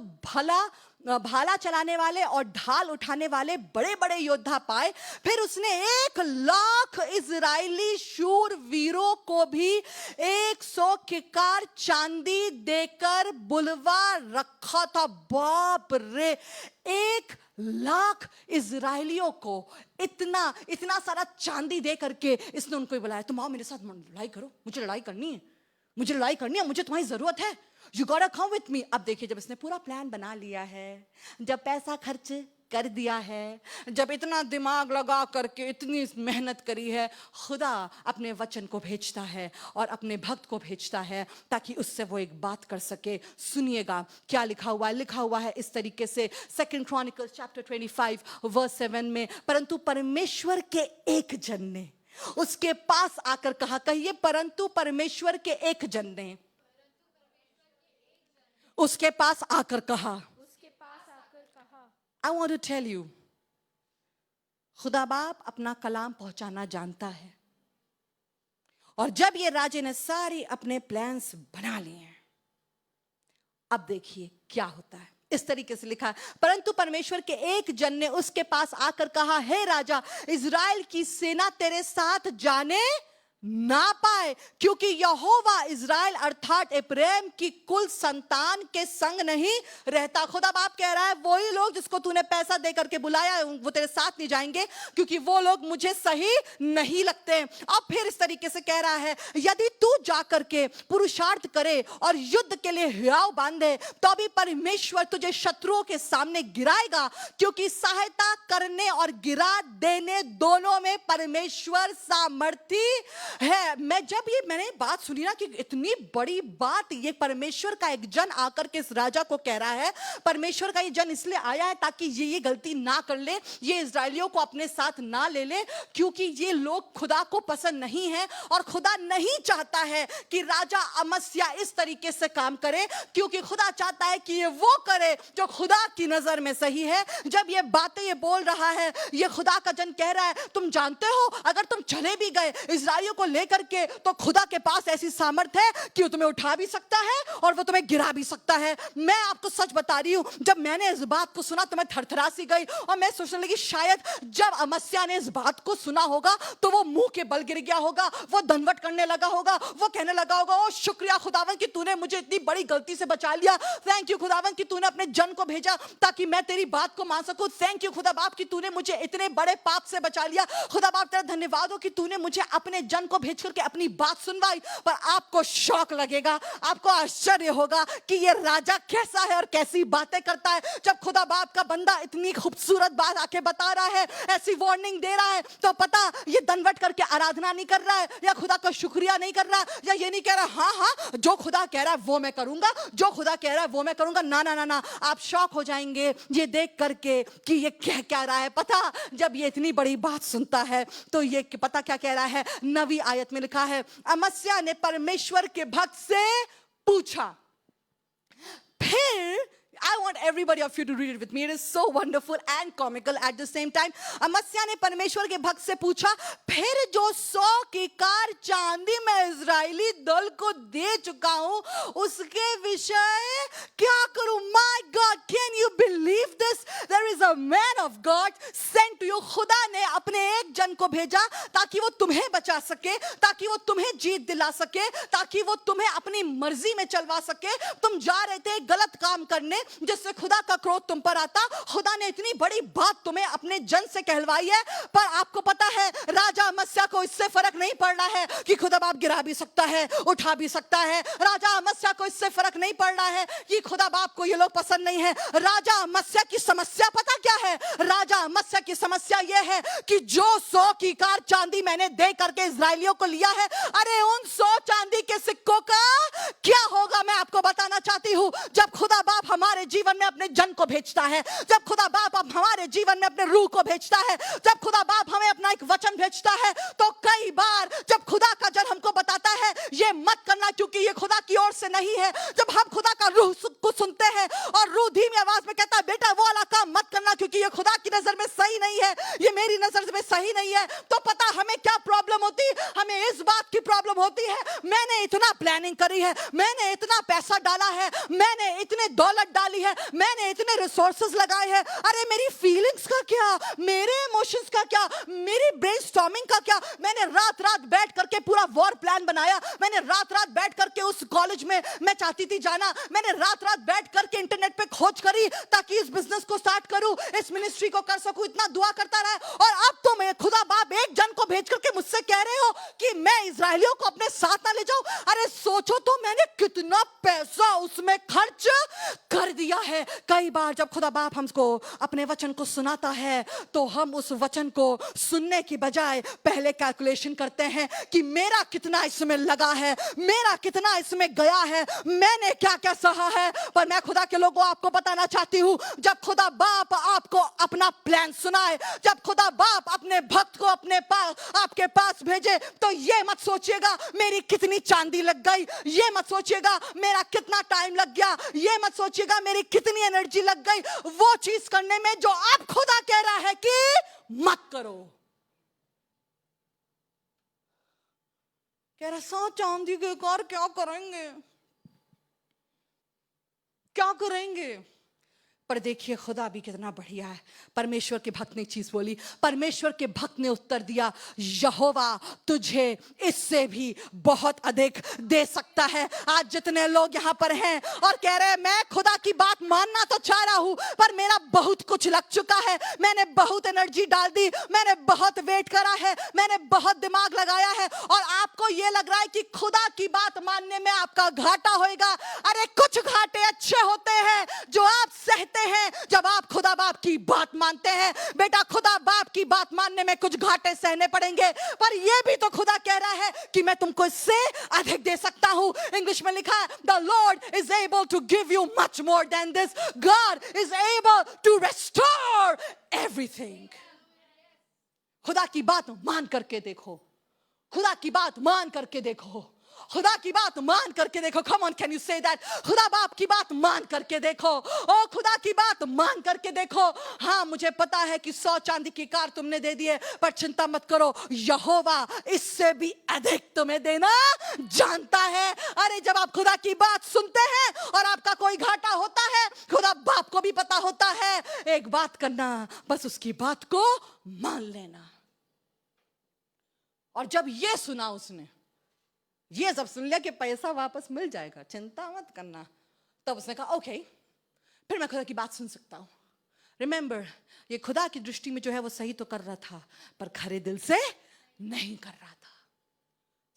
Speaker 2: भाला चलाने वाले और ढाल उठाने वाले बड़े बड़े योद्धा पाए. फिर उसने 1 लाख इजरायली शूरवीरों को भी 100 किकार चांदी देकर बुलवा रखा था. बाप रे, 1 लाख इजरायलियों को इतना सारा चांदी दे करके इसने उनको ही बुलाया. तुम आओ मेरे साथ लड़ाई करो, मुझे लड़ाई करनी है, मुझे तुम्हारी जरूरत है. You gotta come with me. अब देखिए, जब इसने पूरा प्लान बना लिया है, जब पैसा खर्च कर दिया है, जब इतना दिमाग लगा करके इतनी मेहनत करी है, खुदा अपने वचन को भेजता है और अपने भक्त को भेजता है ताकि उससे वो एक बात कर सके. सुनिएगा क्या लिखा हुआ है इस तरीके से 2 Chronicles chapter 25 verse 7 में. परंतु परमेश्वर के एक जन ने उसके पास आकर कहा. कहिए, परंतु परमेश्वर के एक जन ने उसके पास आकर कहा. I want to tell you, खुदा बाप अपना कलाम पहुंचाना जानता है. और जब ये राजे ने सारे अपने प्लान्स बना लिए हैं, अब देखिए क्या होता है. इस तरीके से लिखा है, परंतु परमेश्वर के एक जन ने उसके पास आकर कहा, हे राजा, इजराइल की सेना तेरे साथ जाने ना पाए, क्योंकि यहोवा इजराइल अर्थात इब्राहिम की कुल संतान के संग नहीं रहता. खुदा बाप कह रहा है, वही लोग जिसको तूने पैसा दे करके बुलाया वो तेरे साथ नहीं जाएंगे, क्योंकि वो लोग मुझे सही नहीं लगते. अब फिर इस तरीके से कह रहा है, यदि तू जाकर के पुरुषार्थ करे और युद्ध के लिए हियाव बांधे, तो भी परमेश्वर तुझे शत्रुओं के सामने गिराएगा, क्योंकि सहायता करने और गिरा देने दोनों में परमेश्वर सामर्थी है. मैंने बात सुनी ना कि इतनी बड़ी बात, ये परमेश्वर का एक जन आकर के इस राजा को कह रहा है. परमेश्वर का ये जन इसलिए आया है ताकि ये गलती ना कर ले, ये इजरायलियों को अपने साथ ना ले ले, क्योंकि ये लोग खुदा को पसंद नहीं है और खुदा नहीं चाहता है कि राजा अमस्या इस तरीके से काम करे, क्योंकि खुदा चाहता है कि ये वो करे जो खुदा की नजर में सही है. जब ये बातें ये बोल रहा है, ये खुदा का जन कह रहा है, तुम जानते हो अगर तुम चले भी गए इजरायलियों को लेकर के, तो खुदा के पास ऐसी सामर्थ है कि वो तुम्हें उठा भी सकता है और वो तुम्हें गिरा भी सकता है. मैं आपको सच बता रही हूं, जब मैंने इस बात को सुना तो मैं थरथरा सी गई और मैं सोचने लगी शायद जब अमस्या ने इस बात को सुना होगा तो वो मुंह के बल गिर गया होगा, वो दंडवत करने लगा होगा, वो कहने लगा होगा, ओ शुक्रिया खुदावन कि तूने मुझे इतनी बड़ी गलती से बचा लिया. थैंक यू खुदावन कि तूने अपने जन को भेजा ताकि मैं तेरी बात को मान सकूं. थैंक यू खुदा बाप कि तूने मुझे इतने बड़े पाप से बचा लिया. खुदा बाप तेरा धन्यवाद हो कि तूने मुझे अपने जन को भेज करके अपनी बात सुनवाई. पर आपको शौक लगेगा, आपको आश्चर्य होगा कि ये राजा कैसा है और कैसी बातें करता है. जब खुदा बाप का बंदा इतनी खूबसूरत बात आके बता रहा है, ऐसी वार्निंग दे रहा है, तो पता ये दंडवत करके आराधना नहीं कर रहा है या खुदा का शुक्रिया नहीं कर रहा या ये नहीं कह रहा हाँ हाँ जो खुदा कह रहा है वो मैं करूंगा, जो खुदा कह रहा है वो मैं करूंगा. ना ना ना ना, आप शौक हो जाएंगे ये देख करके कि ये क्या रहा है. पता जब ये इतनी बड़ी बात सुनता है तो ये पता क्या कह रहा है. 9वीं आयत में लिखा है, अमस्या ने परमेश्वर के भक्त से पूछा. फिर I want everybody of you to read it with me. It is so wonderful and comical at the same time. अमस्या ने परमेश्वर के भक्त से पूछा, फिर जो 100 किकार चांदी मैं इजरायली दल को दे चुका हूं उसके विषय क्या करूं? My God, can you believe this? There is a man of God sent to you. खुदा ने अपने एक जन को भेजा ताकि वो तुम्हें बचा सके, ताकि वो तुम्हें जीत दिला सके, ताकि वो तुम्हें अपनी मर्जी में चलवा सके. तुम जा रहे थे गलत काम करने जिससे खुदा का क्रोध तुम पर आता. खुदा ने इतनी बड़ी बात तुम्हें अपने जन से कहलवाई है, पर आपको पता है राजा अमस्या को इससे फर्क नहीं पड़ रहा है कि खुदा बाप गिरा भी सकता है, उठा भी सकता है. राजा अमस्या को इससे फर्क नहीं पड़ रहा है कि खुदा बाप को ये लोग पसंद नहीं है. राजा अमस्या की समस्या पता
Speaker 3: पता क्या है, राजा मत्स्य की समस्या यह है कि जो 100 की कार चांदी मैंने दे करके इजराइलियों को लिया है, अरे उन 100 चांदी के सिक्कों का क्या होगा मैं आपको बताना चाहती हूं। जब खुदा बाप हमारे जीवन में अपने जन को भेजता है, जब खुदा बाप अब हमारे जीवन में अपने रूह को भेजता है, जब खुदा बाप हमें अपना एक वचन भेजता है, तो कई बार जब खुदा का जन हमको बताता है ये मत करना क्योंकि ये खुदा की ओर से नहीं है, जब हम खुदा का रूह को सुनते हैं और रूह धीमी आवाज में कहता है बेटा वो वाला काम मत करना क्योंकि ये खुदा की नजर में सही नहीं है, ये मेरी नजर में सही नहीं है, तो पता हमें क्या प्रॉब्लम होती है, हमें इस बात की प्रॉब्लम होती है मैंने इतना प्लानिंग करी है, मैंने इतना पैसा डाला है, मैंने इतने दौलत डाली है, मैंने इतने रिसोर्सेज लगाए हैं, अरे मेरी फीलिंग्स का क्या, मेरे इमोशंस का क्या, मेरी ब्रेनस्टॉर्मिंग का क्या, मैंने रात रात बैठ करके पूरा वॉर प्लान बनाया, मैंने रात रात बैठ करके उस कॉलेज में मैं चाहती थी जाना, मैंने रात रात बैठ करके इंटरनेट पे खोज करी ताकि इस बिजनेस को स्टार्ट करूं, इस मिनिस्ट्री को कर सकूं, इतना दुआ करता रहा, और अब तो मैं खुदा बाप एक जन को भेज करके मुझसे कह रहे हो कि मैं इजराइलियों को अपने साथ ना ले जाऊं। अरे सोचो तो मैंने कितना पैसा उसमें खर्च कर दिया है। कई बार जब खुदा बाप हमको अपने वचन को सुनाता है तो हम उस वचन को सुनने की बजाय पहले कैलकुलेशन करते हैं कि मेरा कितना इसमें लगा है, मेरा कितना इसमें गया है, मैंने क्या क्या सहा है। पर मैं खुदा के लोगों आपको बताना चाहती हूं, जब खुदा बाप आपको अपना प्लान सुनाए, जब खुदा बाप अपने भक्त को अपने पास आपके पास भेजे, तो ये मत सोचिएगा मेरी कितनी चांदी लग गई, ये मत सोचिएगा मेरा कितना टाइम लग गया, ये मत सोचिएगा मेरी कितनी एनर्जी लग गई वो चीज करने में जो अब खुदा कह रहा है कि मत करो। कह रहा 100 चांदी के कार क्या करेंगे, क्या करेंगे। पर देखिए खुदा भी कितना बढ़िया है। परमेश्वर के भक्त ने चीज बोली, परमेश्वर के भक्त ने उत्तर दिया, यहोवा तुझे इससे भी बहुत अधिक दे सकता है। आज जितने लोग यहाँ पर हैं और कह रहे हैं मैं खुदा की बात मानना तो चाह रहा हूं पर मेरा बहुत कुछ लग चुका है, मैंने बहुत एनर्जी डाल दी, मैंने बहुत वेट करा है, मैंने बहुत दिमाग लगाया है, और आपको यह लग रहा है कि खुदा की बात मानने में आपका घाटा होएगा। अरे कुछ घाटे अच्छे होते हैं जो आप सहते हैं जब आप खुदा बाप की बात मानते हैं। बेटा खुदा बाप की बात मानने में कुछ घाटे सहने पड़ेंगे, पर यह भी तो खुदा कह रहा है कि मैं तुमको इससे अधिक दे सकता हूं। इंग्लिश में लिखा है the Lord is able to give you much more than this, God is able to restore everything. खुदा की बात मान करके देखो, खुदा की बात मान करके देखो, खुदा की बात मान करके देखो। कम on, can you say that? खुदा बाप की बात मान करके देखो, ओ खुदा की बात मान करके देखो। हाँ मुझे पता है कि 100 चांदी की कार तुमने दे दी है, पर चिंता मत करो, यहोवा इससे भी अधिक तुम्हें देना जानता है। अरे जब आप खुदा की बात सुनते हैं और आपका कोई घाटा होता है, खुदा बाप को भी पता होता है, एक बात करना, बस उसकी बात को मान लेना। और जब ये सुना उसने, ये जब सुन लिया कि पैसा वापस मिल जाएगा, चिंता मत करना, तब उसने कहा ओके फिर मैं खुदा की बात सुन सकता हूं। रिमेंबर, ये खुदा की दृष्टि में जो है वो सही तो कर रहा था, पर खरे दिल से नहीं कर रहा था।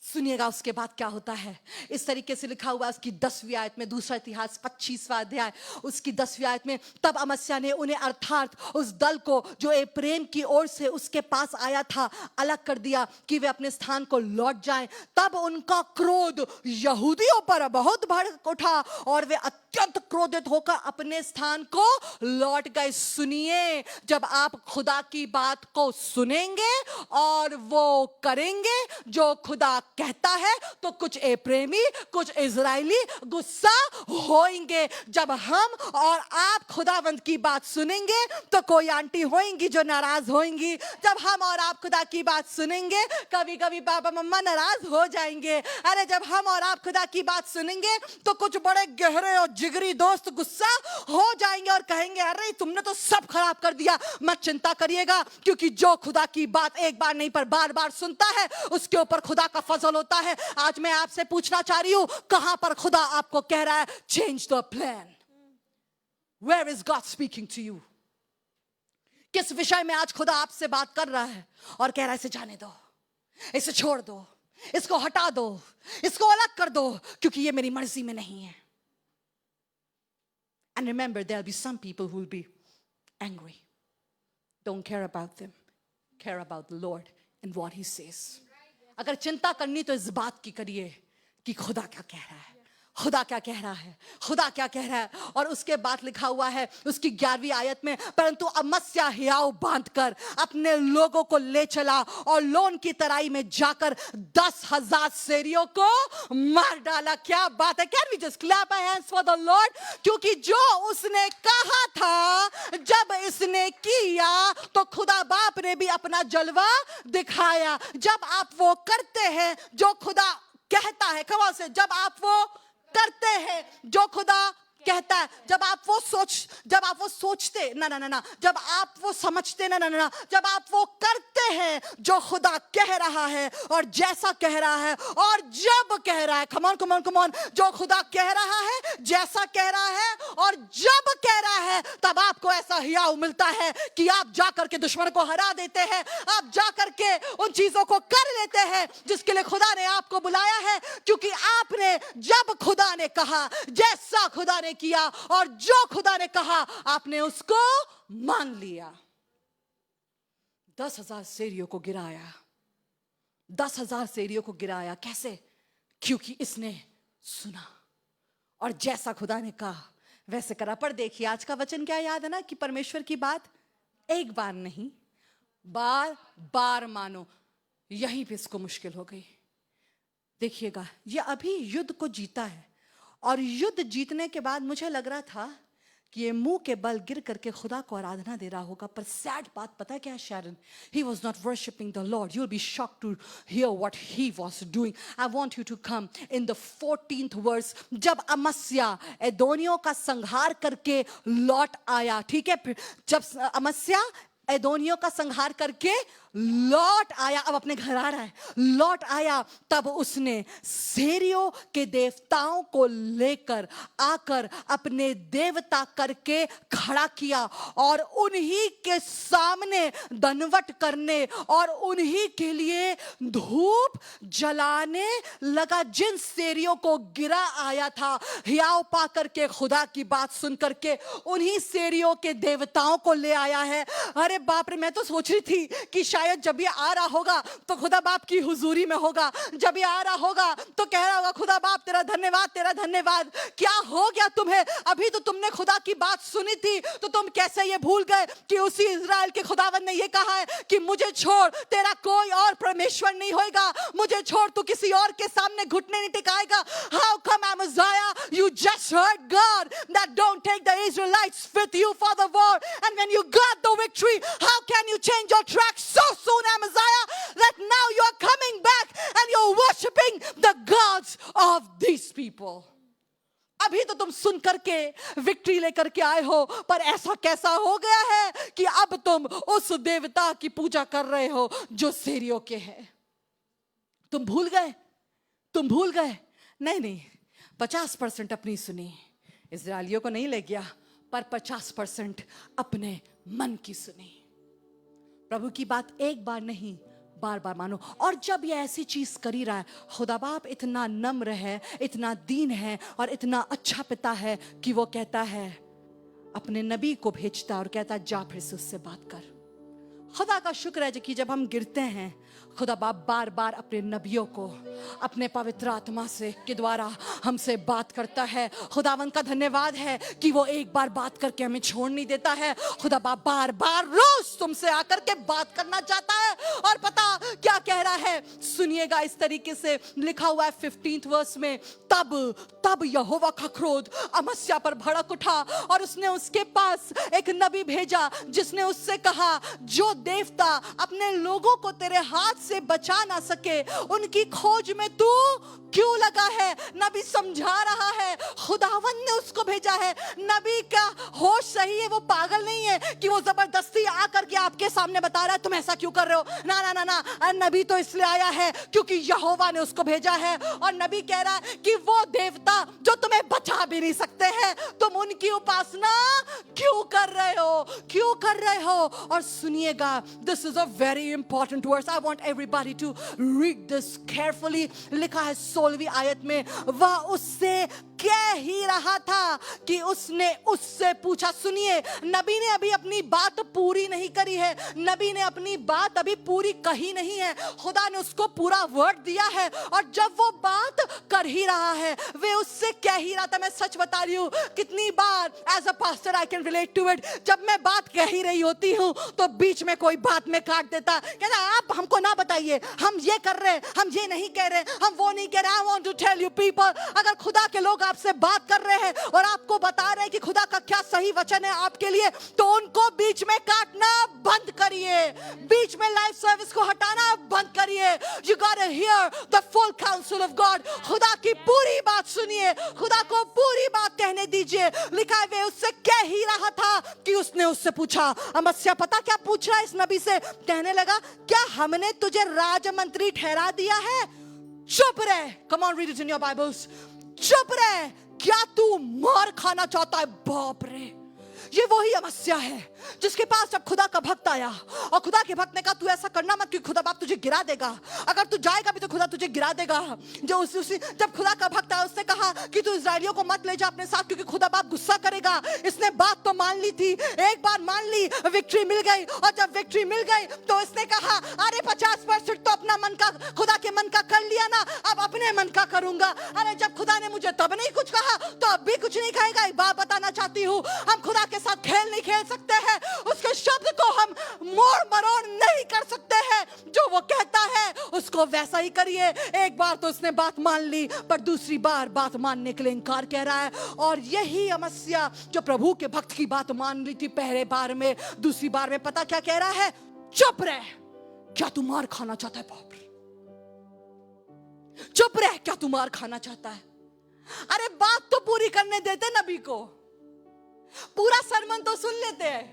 Speaker 3: सुनिएगा उसके बाद क्या होता है। इस तरीके से लिखा हुआ उसकी 10वीं आयत में, दूसरा इतिहास 25वां अध्याय उसकी 10वीं आयत में, तब अमस्या ने उन्हें अर्थात उस दल को जो एप्रेम की ओर से उसके पास आया था अलग कर दिया कि वे अपने स्थान को लौट जाएं। तब उनका क्रोध यहूदियों पर बहुत भड़क उठा और वे अत्यंत क्रोधित होकर अपने स्थान को लौट गए। सुनिए, जब आप खुदा की बात को सुनेंगे और वो करेंगे जो खुदा कहता है, तो कुछ प्रेमी, कुछ इजरायली गुस्सा होंगे। जब हम और आप खुदावंद की बात सुनेंगे तो कोई आंटी होंगी जो नाराज होंगी। जब हम और आप खुदा की बात सुनेंगे, कभी कभी पापा मम्मा नाराज हो जाएंगे। अरे जब हम और आप खुदा की बात सुनेंगे तो कुछ बड़े गहरे और जिगरी दोस्त गुस्सा हो जाएंगे और कहेंगे अरे तुमने तो सब खराब कर दिया। मत चिंता करिएगा, क्योंकि जो खुदा की बात एक बार नहीं पर बार बार सुनता है उसके ऊपर खुदा का फजल होता है। आज मैं आपसे पूछना चाह रही हूं, कहां पर खुदा आपको कह रहा है change the plan? Where is God speaking to you? किस विषय में आज खुदा आपसे बात कर रहा है और कह रहा है इसे जाने दो, इसे छोड़ दो, इसको हटा दो, इसको अलग कर दो, क्योंकि ये मेरी मर्जी में नहीं है। And remember, there'll be some people who will be angry. Don't care about them. Care about the Lord and what He says. अगर चिंता करनी तो इस बात की करिए कि खुदा क्या कह रहा है, खुदा क्या कह रहा है, खुदा क्या कह रहा है। और उसके बाद लिखा हुआ है उसकी 11वीं आयत में, परंतु अमस्या हियाव बांधकर अपने लोगों को ले चला और लोन की तराई में जाकर 10,000 शेरियों को मार डाला। क्या बात है। Can we just clap our hands for the Lord? क्योंकि जो उसने कहा था जब इसने किया तो खुदा बाप ने भी अपना जलवा दिखाया। जब आप वो करते हैं जो खुदा कहता है, खबर से, जब आप वो करते हैं जो खुदा कहता है, जब आप वो सोचते ना, जब आप वो समझते ना, जब आप वो करते हैं जो खुदा कह रहा है और जैसा कह रहा है और जब कह रहा है, कम ऑन, जो खुदा कह रहा है, जैसा कह रहा है और जब कह रहा है, तब आपको ऐसा हियाव मिलता है कि आप जाकर के दुश्मन को हरा देते हैं, आप जाकर के उन चीजों को कर लेते हैं जिसके लिए खुदा ने आपको बुलाया है। क्योंकि आपने जब खुदा ने कहा, जैसा खुदा ने किया और जो खुदा ने कहा, आपने उसको मान लिया। 10,000 शेरियों को गिराया, 10,000 शेरियों को गिराया। कैसे? क्योंकि इसने सुना और जैसा खुदा ने कहा वैसे करा। पर देखिए आज का वचन क्या याद है ना, कि परमेश्वर की बात एक बार नहीं, बार बार मानो। यहीं पे इसको मुश्किल हो गई। देखिएगा, ये अभी युद्ध को जीता है और युद्ध जीतने के बाद मुझे लग रहा था कि ये मुंह के बल गिर करके खुदा को आराधना दे रहा होगा। पर सैड बात पता है क्या है Sharon? He was not worshiping the Lord. You'll be shocked to hear what he was doing. I want you to come in the 14th verse. जब अमस्या एदोनियों का संहार करके लौट आया, ठीक है, जब अमस्या एदोनियों का संहार करके लौट आया, अब अपने घर आ रहा है, लौट आया, तब उसने शेरियों के देवताओं को लेकर आकर अपने देवता करके खड़ा किया और उन्हीं के सामने दंडवत करने और उन्हीं के लिए धूप जलाने लगा। जिन शेरियों को गिरा आया था, हियाव पा करके खुदा की बात सुन करके उन्हीं शेरियों के देवताओं को ले आया है। अरे बाप रे, मैं तो सोच रही थी कि शायद जब ये आ रहा होगा तो खुदा बाप की हुजूरी में होगा, जब ये आ रहा होगा तो कह रहा होगा, खुदा बाप तेरा धन्यवाद, तेरा धन्यवाद। क्या हो गया तुम्हें? अभी तो तुमने खुदा की बात सुनी थी तो तुम कैसे ये भूल गए कि उसी इज़राइल के खुदावन ने ये कहा है कि मुझे छोड़ तेरा कोई और परमेश्वर नहीं होगा, मुझे छोड़ तू किसी और के सामने घुटने नहीं टिकाएगा। How come Amaziah, you just heard God that don't take the Israelites with you for the war, and when you got the victory, how can you change your track so soon, Amaziah, that now you're coming back and you're worshiping the gods of these people? अभी तो तुम सुन करके विक्ट्री लेकर के आए हो, पर ऐसा कैसा हो गया है कि अब तुम उस देवता की पूजा कर रहे हो जो शेरियों के हैं। तुम भूल गए। नहीं, 50% अपनी सुनी, इजरायलियों को नहीं ले गया, पर 50% अपने मन की सुनी। प्रभु की बात एक बार नहीं, बार बार मानो। और जब ये ऐसी चीज कर ही रहा है, खुदा बाप इतना नम्र है, इतना दीन है और इतना अच्छा पिता है कि वो कहता है, अपने नबी को भेजता और कहता जा फिर से उससे बात कर। खुदा का शुक्र है कि जब हम गिरते हैं, खुदा बाप बार बार अपने नबियों को अपने पवित्र आत्मा से के द्वारा हमसे बात करता है। खुदावन का धन्यवाद है कि वो एक बार बात करके हमें छोड़ नहीं देता है। खुदा बाप बार बार रोज तुमसे आकर के बात करना चाहता है। और पता क्या कह रहा है? सुनिएगा, इस तरीके से लिखा हुआ है 15th वर्स में, तब यहोवा का क्रोध अमस्या पर भड़क उठा और उसने उसके पास एक नबी भेजा जिसने उससे कहा, जो देवता अपने लोगों को तेरे हाथ से बचा ना सके, उनकी खोज में तू क्यों लगा है? नबी समझा रहा है, खुदावन ने उसको भेजा है। नबी का होश सही है, वो पागल नहीं है कि वो जबरदस्ती आकर के आपके सामने बता रहा है तुम ऐसा क्यों कर रहे हो। ना, नबी तो इसलिए आया है क्योंकि यहोवा ने उसको भेजा है। और नबी कह रहा है कि वो देवता जो तुम्हें बचा भी नहीं सकते हैं, तुम उनकी उपासना क्यों कर रहे हो, क्यों कर रहे हो? और सुनिएगा, this is a very important verse, I want everybody to read this carefully. लिखा है 16वीं आयत में, वह उससे कह ही रहा था कि उसने उससे पूछा। सुनिए, नबी ने अभी अपनी बात पूरी नहीं करी है, नबी ने अपनी बात अभी पूरी कही नहीं है, खुदा ने उसको पूरा वर्ड दिया है, और जब वो बात कर ही रहा है, वे उससे कह ही रहा था। मैं सच बता रही हूं, कितनी बार as a pastor I can relate to it, जब मैं बात कह ही रही होती हूं तो बीच में कोई बात में काट देता, कहता आप हमको ना बताइए, हम ये कर रहे हैं, हम ये नहीं कह रहे, हम वो नहीं कह रहे। I want to tell you people, अगर खुदा के लोग आपसे बात कर रहे हैं और आपको बता रहे हैं कि खुदा का क्या सही वचन है आपके लिए, तो उनको बीच में काटना बंद करिए, बीच में लाइव सर्विस को हटाना बंद करिए। You got to hear the full council of God, खुदा की पूरी बात सुनिए, खुदा को पूरी बात कहने दीजिए। लिखा है वे उससे कह ही रहा था कि उसने उससे पूछा। अमस्या पता क्या पूछ रहा है इस नबी से? कहने लगा, क्या हमने तुझे राजमंत्री ठहरा दिया है? चुप रहे। Come on, read it in your Bibles. चुप रहे। क्या तू मार खाना चाहता है? बाप रे, ये वही अमस्या है जिसके पास जब खुदा का भक्त आया और खुदा के भक्त ने कहा तू ऐसा करना मत, क्योंकि खुदा बाप तुझे गिरा देगा, अगर तू जाएगा भी तो खुदा तुझे गिरा देगा। जब खुदा का भक्त आया, उसने कहा कि तू इजराइलियों को मत ले जा अपने साथ, क्योंकि खुदा बाप गुस्सा करेगा। इसने बात तो मान ली थी, एक बार मान ली, विक्ट्री मिल गई, और जब विक्ट्री मिल गई तो इसने कहा अरे 50% तो अपना मन का, खुदा के मन का कर लिया ना, अब अपने मन का करूंगा। अरे जब खुदा ने मुझे तब नहीं कुछ कहा तो अब भी कुछ नहीं कहेगा। एक बात बताना चाहती हूँ, हम खुदा के साथ खेल नहीं खेल सकते हैं, उसके शब्द को हम मोड़ मरोड़ नहीं कर सकते हैं। जो वो कहता है उसको वैसा ही करिए। एक बार तो उसने बात मान ली, पर दूसरी बार बात मानने के लिए इनकार कह रहा है। और यही अमस्या जो प्रभु के भक्त की बात मान ली थी पहले बार में, दूसरी बार में पता क्या कह रहा है? चुप रह। क्या तू मार खाना चाहता है? बाप रे, चुप रह। क्या तू मार खाना चाहता है? अरे बात तो पूरी करने देते नबी को, पूरा सरमन तो सुन लेते हैं,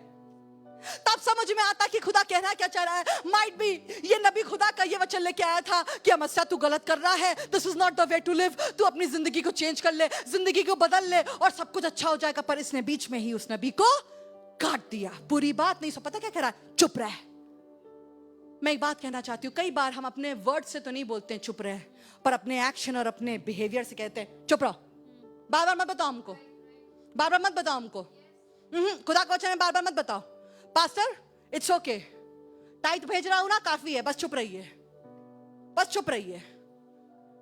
Speaker 3: तब समझ में आता कि खुदा कहना क्या चाह रहा है। माइट बी ये नबी खुदा का ये वचन लेके आया था कि अमस्या तू गलत कर रहा है, this is not the way to live, तू अपनी जिंदगी को चेंज कर ले, जिंदगी को बदल ले और सब कुछ अच्छा हो जाएगा। पर इसने बीच में ही उस नबी को काट दिया। बुरी बात नहीं, सो पता क्या कह रहा है? चुप रह। मैं एक बात कहना चाहती हूँ, कई बार हम अपने वर्ड से तो नहीं बोलते हैं चुप रह, पर अपने एक्शन और अपने बिहेवियर से कहते हैं चुप रहो, बार बार मत बताओ हमको, बार बार मत बताओ हमको, खुदा का वचन है, बार बार मत बताओ। पास्टर इट्स ओके, टाइट भेज रहा हूं ना, काफी है, बस चुप रहिए, बस चुप रहिए।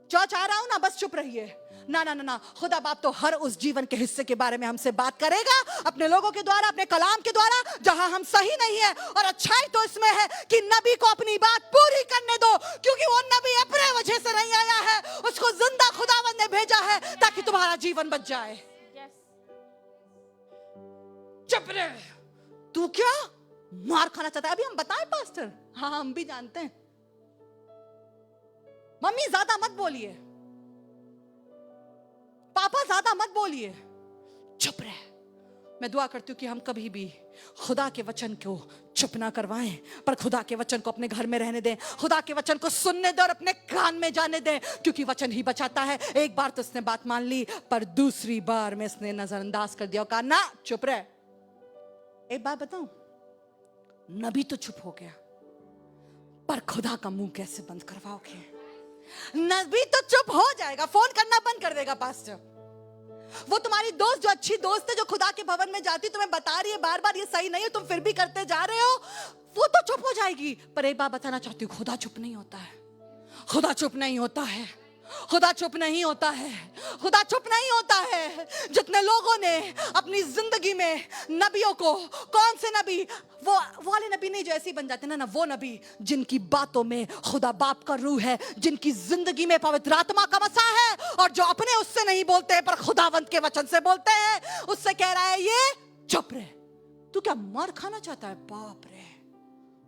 Speaker 3: चर्च आ रहा हूं ना, बस चुप रहिए। ना ना ना ना, खुदा बाप तो हर उस जीवन के हिस्से के बारे में हमसे बात करेगा, अपने लोगों के द्वारा, अपने कलाम के द्वारा, जहां हम सही नहीं है। और अच्छाई तो इसमें है कि नबी को अपनी बात पूरी करने दो, क्योंकि वो नबी अपने वजह से नहीं आया है, उसको जिंदा खुदावंद ने भेजा है ताकि तुम्हारा जीवन बच जाए। चुप रह। तू क्या मार खाना चाहता है? अभी हम बताएं पास्टर? हाँ हम भी जानते हैं। मम्मी ज्यादा मत बोलिए, पापा ज्यादा मत बोलिए, चुप रह। मैं दुआ करती हूँ कि हम कभी भी खुदा के वचन को चुप ना करवाएं, पर खुदा के वचन को अपने घर में रहने दें, खुदा के वचन को सुनने दें और अपने कान में जाने दें, क्योंकि वचन ही बचाता है। एक बार तो इसने बात मान ली, पर दूसरी बार में इसने नजरअंदाज कर दिया और कहा ना चुप रह। एक बात बताऊं, नबी तो चुप हो गया, पर खुदा का मुंह कैसे बंद करवाओगे? नबी तो चुप हो जाएगा, फोन करना बंद कर देगा पास्टर। वो तुम्हारी दोस्त जो अच्छी दोस्त है, जो खुदा के भवन में जाती, तुम्हें बता रही है बार बार ये सही नहीं है, तुम फिर भी करते जा रहे हो, वो तो चुप हो जाएगी। पर एक बात बताना चाहती हूँ, खुदा चुप नहीं होता है, खुदा चुप नहीं होता है, खुदा चुप नहीं होता है, खुदा चुप नहीं होता है। जितने लोगों ने अपनी जिंदगी में नबियों को, कौन से नबी, वो वाले नबी नहीं जो ऐसे ही बन जाते ना, वो नबी जिनकी बातों में खुदा बाप का रूह है, जिनकी जिंदगी में पवित्र आत्मा का वसा है, और जो अपने उससे नहीं बोलते हैं पर खुदावंत के वचन से बोलते हैं, उससे कह रहा है ये चुप रहे। तू क्या मार खाना चाहता है? बाप रे,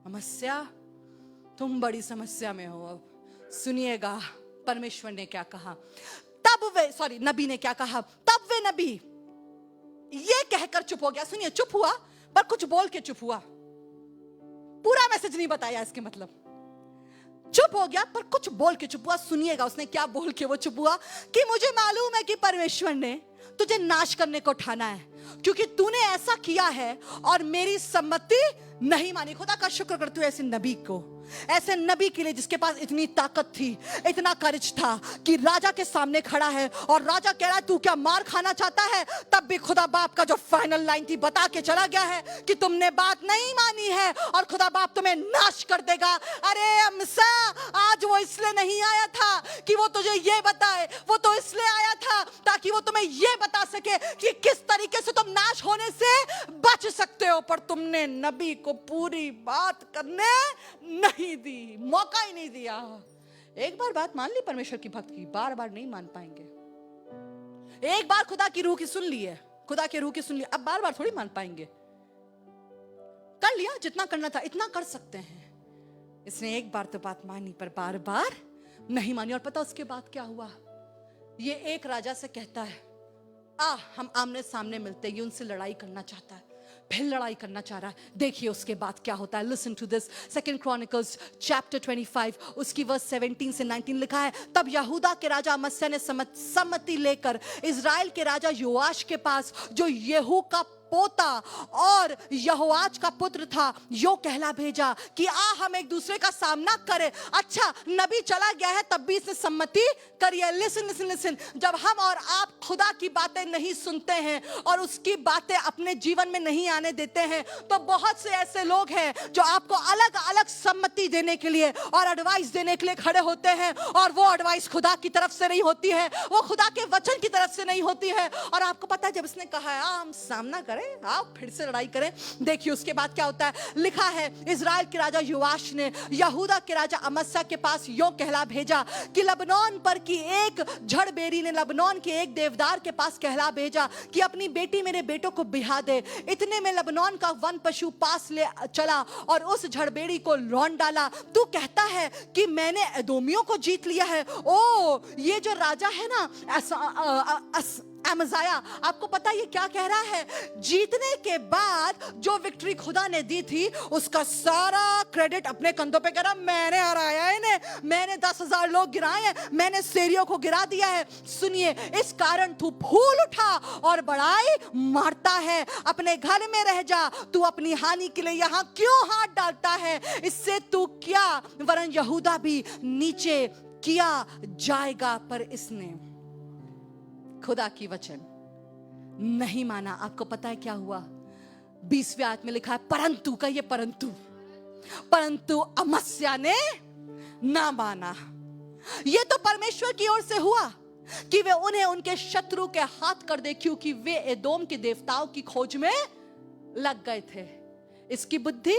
Speaker 3: समस्या, तुम बड़ी समस्या में हो। अब सुनिएगा परमेश्वर ने क्या कहा, तब वे, सॉरी नबी ने क्या कहा, तब वे नबी ये कहकर चुप हो गया। सुनिए, चुप हुआ पर कुछ बोल के चुप हुआ, पूरा मैसेज नहीं बताया इसके मतलब। चुप हो गया पर कुछ बोल के चुप हुआ। सुनिएगा उसने क्या बोल के वो चुप हुआ, कि मुझे मालूम है कि परमेश्वर ने तुझे नाश करने को ठाना है, क्योंकि तूने ऐसा किया है और मेरी सम्मति नहीं मानी। खुदा का शुक्र करते हुए ऐसे नबी को, ऐसे नबी के लिए जिसके पास इतनी ताकत थी, इतना करेज था कि राजा के सामने खड़ा है और राजा कह रहा है तू क्या मार खाना चाहता है, तब भी खुदा बाप का जो फाइनल लाइन थी बता के चला गया है कि तुमने बात नहीं मानी है और खुदा बाप तुम्हें नाश कर देगा। अरे अमसा, आज वो इसलिए नहीं आया था कि वो तुझे ये बताए, वो तो इसलिए आया था ताकि वो तुम्हें ये बता सके कि किस तरीके से तुम नाश होने से बच सकते हो। पर तुमने नबी को पूरी बात करने नहीं दी, मौका ही नहीं दिया। एक बार बात मान ली परमेश्वर की भक्त की, बार बार नहीं मान पाएंगे। एक बार खुदा की रूह की सुन ली है, खुदा की रूह की सुन ली, अब बार बार थोड़ी मान पाएंगे। कर लिया जितना करना था, इतना कर सकते हैं। इसने एक बार तो बात मानी पर बार बार नहीं मानी। और पता उसके बाद क्या हुआ? ये एक राजा से कहता है हम आमने सामने मिलते, ये उनसे लड़ाई करना चाहता है, फिर लड़ाई करना चाह रहा है। देखिए उसके बाद क्या होता है। Listen to this, 2 Chronicles chapter 25 उसकी वर्स 17 से 19 लिखा है, तब यहूदा के राजा अमस्या ने सम्मति लेकर इजराइल के राजा योआश के पास, जो येहू का पोता और यहोआज का पुत्र था, यो कहला भेजा कि हम एक दूसरे का सामना करें। अच्छा, नबी चला गया है तब भी इसने सम्मति करिए। लिसन लिसन लिसन, जब हम और आप खुदा की बातें नहीं सुनते हैं और उसकी बातें अपने जीवन में नहीं आने देते हैं, तो बहुत से ऐसे लोग हैं जो आपको अलग अलग सम्मति देने के लिए और एडवाइस देने के लिए खड़े होते हैं, और वो एडवाइस खुदा की तरफ से नहीं होती है, वो खुदा के वचन की तरफ से नहीं होती है। और आपको पता है, जब इसने कहा है हम सामना करें, आप फिर से लड़ाई करें, देखिए उसके बाद क्या होता है। लिखा है, इजराइल के राजा योआश ने यहूदा के राजा अमस्या के पास यो कहला भेजा कि लबनोन पर की एक झड़बेरी ने लबनोन के एक देवदार के पास कहला भेजा कि अपनी बेटी मेरे बेटों को बिहा दे। इतने में लबनोन का वन पशु पास ले चला और उस झड़बेरी को लौंड डाला। तू कहता है कि मैंने एदोमियों को जीत लिया है। ओ, ये जो राजा है ना अमज़ाया, आपको पता ये क्या कह रहा है? जीतने के बाद जो विक्ट्री खुदा ने दी थी उसका सारा क्रेडिट अपने कंधों पे करा। मैंने हराया है इन्हें, मैंने 10,000 लोग गिराए हैं, मैंने सीरियों को गिरा दिया है। सुनिए, इस कारण तू फूल उठा और बड़ाई मारता है। अपने घर में रह जा, तू अपनी हानि के लिए यहाँ क्यों हाथ डालता है? इससे तू क्या, वरन यहूदा भी नीचे किया जाएगा। पर इसने खुदा की वचन नहीं माना। आपको पता है क्या हुआ? 20वें आयत में लिखा है, परंतु का ये परंतु अमस्या ने ना माना। ये तो परमेश्वर की ओर से हुआ कि वे उन्हें उनके शत्रु के हाथ कर दे, क्योंकि वे एदोम के देवताओं की खोज में लग गए थे। इसकी बुद्धि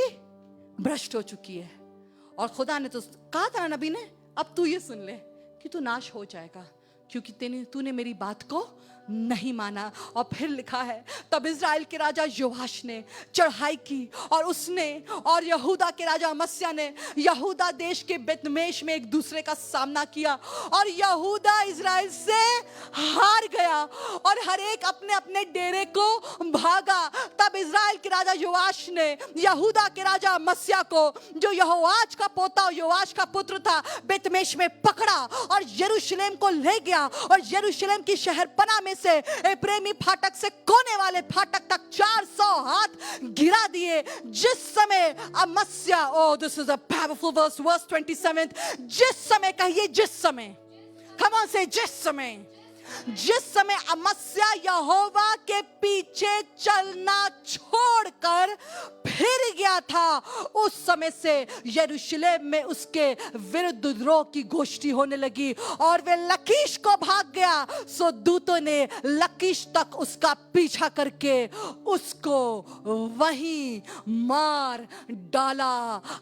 Speaker 3: भ्रष्ट हो चुकी है। और खुदा ने तो कहा था नबी ने, अब तू ये सुन ले कि तू नाश हो जाएगा, क्योंकि तूने मेरी बात को नहीं माना। और फिर लिखा है, तब इजराइल के राजा योआश ने चढ़ाई की और उसने और यहूदा के राजा अमस्या ने यहूदा देश के बेतमेश में एक दूसरे का सामना किया, और यहूदा इजराइल से हार गया और हर एक अपने अपने डेरे को भागा। तब इजराइल के राजा योआश ने यहूदा के राजा अमस्या को, जो यहोआज का पोता योआश का पुत्र था, बेतमेश में पकड़ा और यरूशलेम को ले गया, और यरूशलेम की शहरपनाह में से प्रेमी फाटक से कोने वाले फाटक तक 400 हाथ गिरा दिए। जिस समय अमस्या, oh this is a powerful verse, verse 27, जिस समय, कहिए जिस समय, come on say जिस समय अमस्या यहोवा के पीछे चलना छोड़कर फिर गया था, उस समय से यरूशलेम में उसके विरुद्ध द्रोह की गोष्ठी होने लगी और वे लकीश को भाग गया। सो दूतों ने लकीश तक उसका पीछा करके उसको वहीं मार डाला।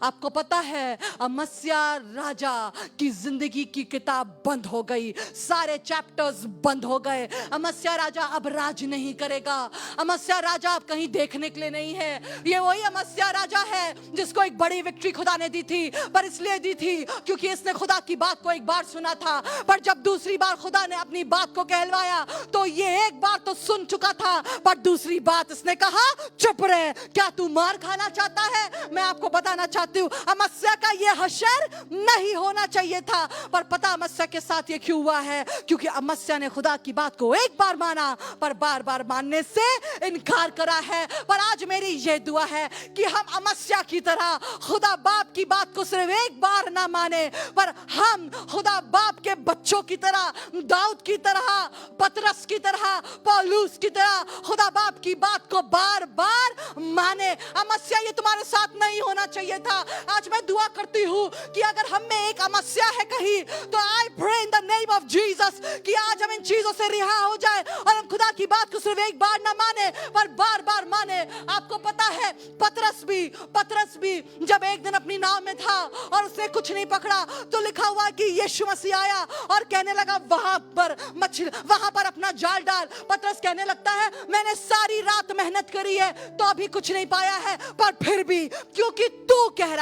Speaker 3: आपको पता है, अमस्या राजा की जिंदगी की किताब बंद हो गई, सारे चैप्टर्स बंद हो गए। अमस्या राजा अब राज नहीं करेगा। अमस्या राजा आप कहीं देखने के लिए नहीं है। ये वही अमस्या राजा है जिसको एक बड़ी विक्ट्री खुदा ने दी थी, पर इसलिए दी थी क्योंकि इसने खुदा की बात को एक बार सुना था। पर जब दूसरी बार खुदा ने अपनी बात को कहलवाया तो ये एक बार तो सुन चुका था, पर दूसरी बात इसने कहा चुप रहे, क्या तू मार खाना चाहता है? मैं आपको बताना चाहती हूँ अमस्या का ये हशर नहीं होना चाहिए था। पर पता अमस्या के साथ ये क्यों हुआ है? क्योंकि अमस्या ने खुदा की बात को एक बार माना पर बार बार मानने से इनकार करा है। पर आज मेरी ये दुआ है कि हम अमस्या की तरह खुदा बाप की बात को सिर्फ एक बार ना माने, पर हम खुदा बाप के बच्चों की तरह, दाऊद की तरह, पतरस की तरह, पौलुस की तरह खुदा बाप की बात को बार बार माने। अमस्या ये तुम्हारे साथ नहीं होना चाहिए था। आज मैं दुआ करती हूँ कि अगर हम में एक अमस्या है कहीं, तो I pray in the name of Jesus कि आज हम इन चीजों से रिहा हो जाए और हम खुदा की बात को सिर्फ एक बार ना माने पर बार बार माने। आपको पता है पतरस भी जब एक दिन अपनी नाव में था और उसने कुछ नहीं पकड़ा, तो लिखा हुआ कि यीशु मसीह आया और कहने लगा वहां पर अपना जाल डाल। पतरस कहने लगता है मैंने सारी रात मेहनत करी है तो अभी कुछ नहीं पाया है, पर फिर भी क्योंकि तू कह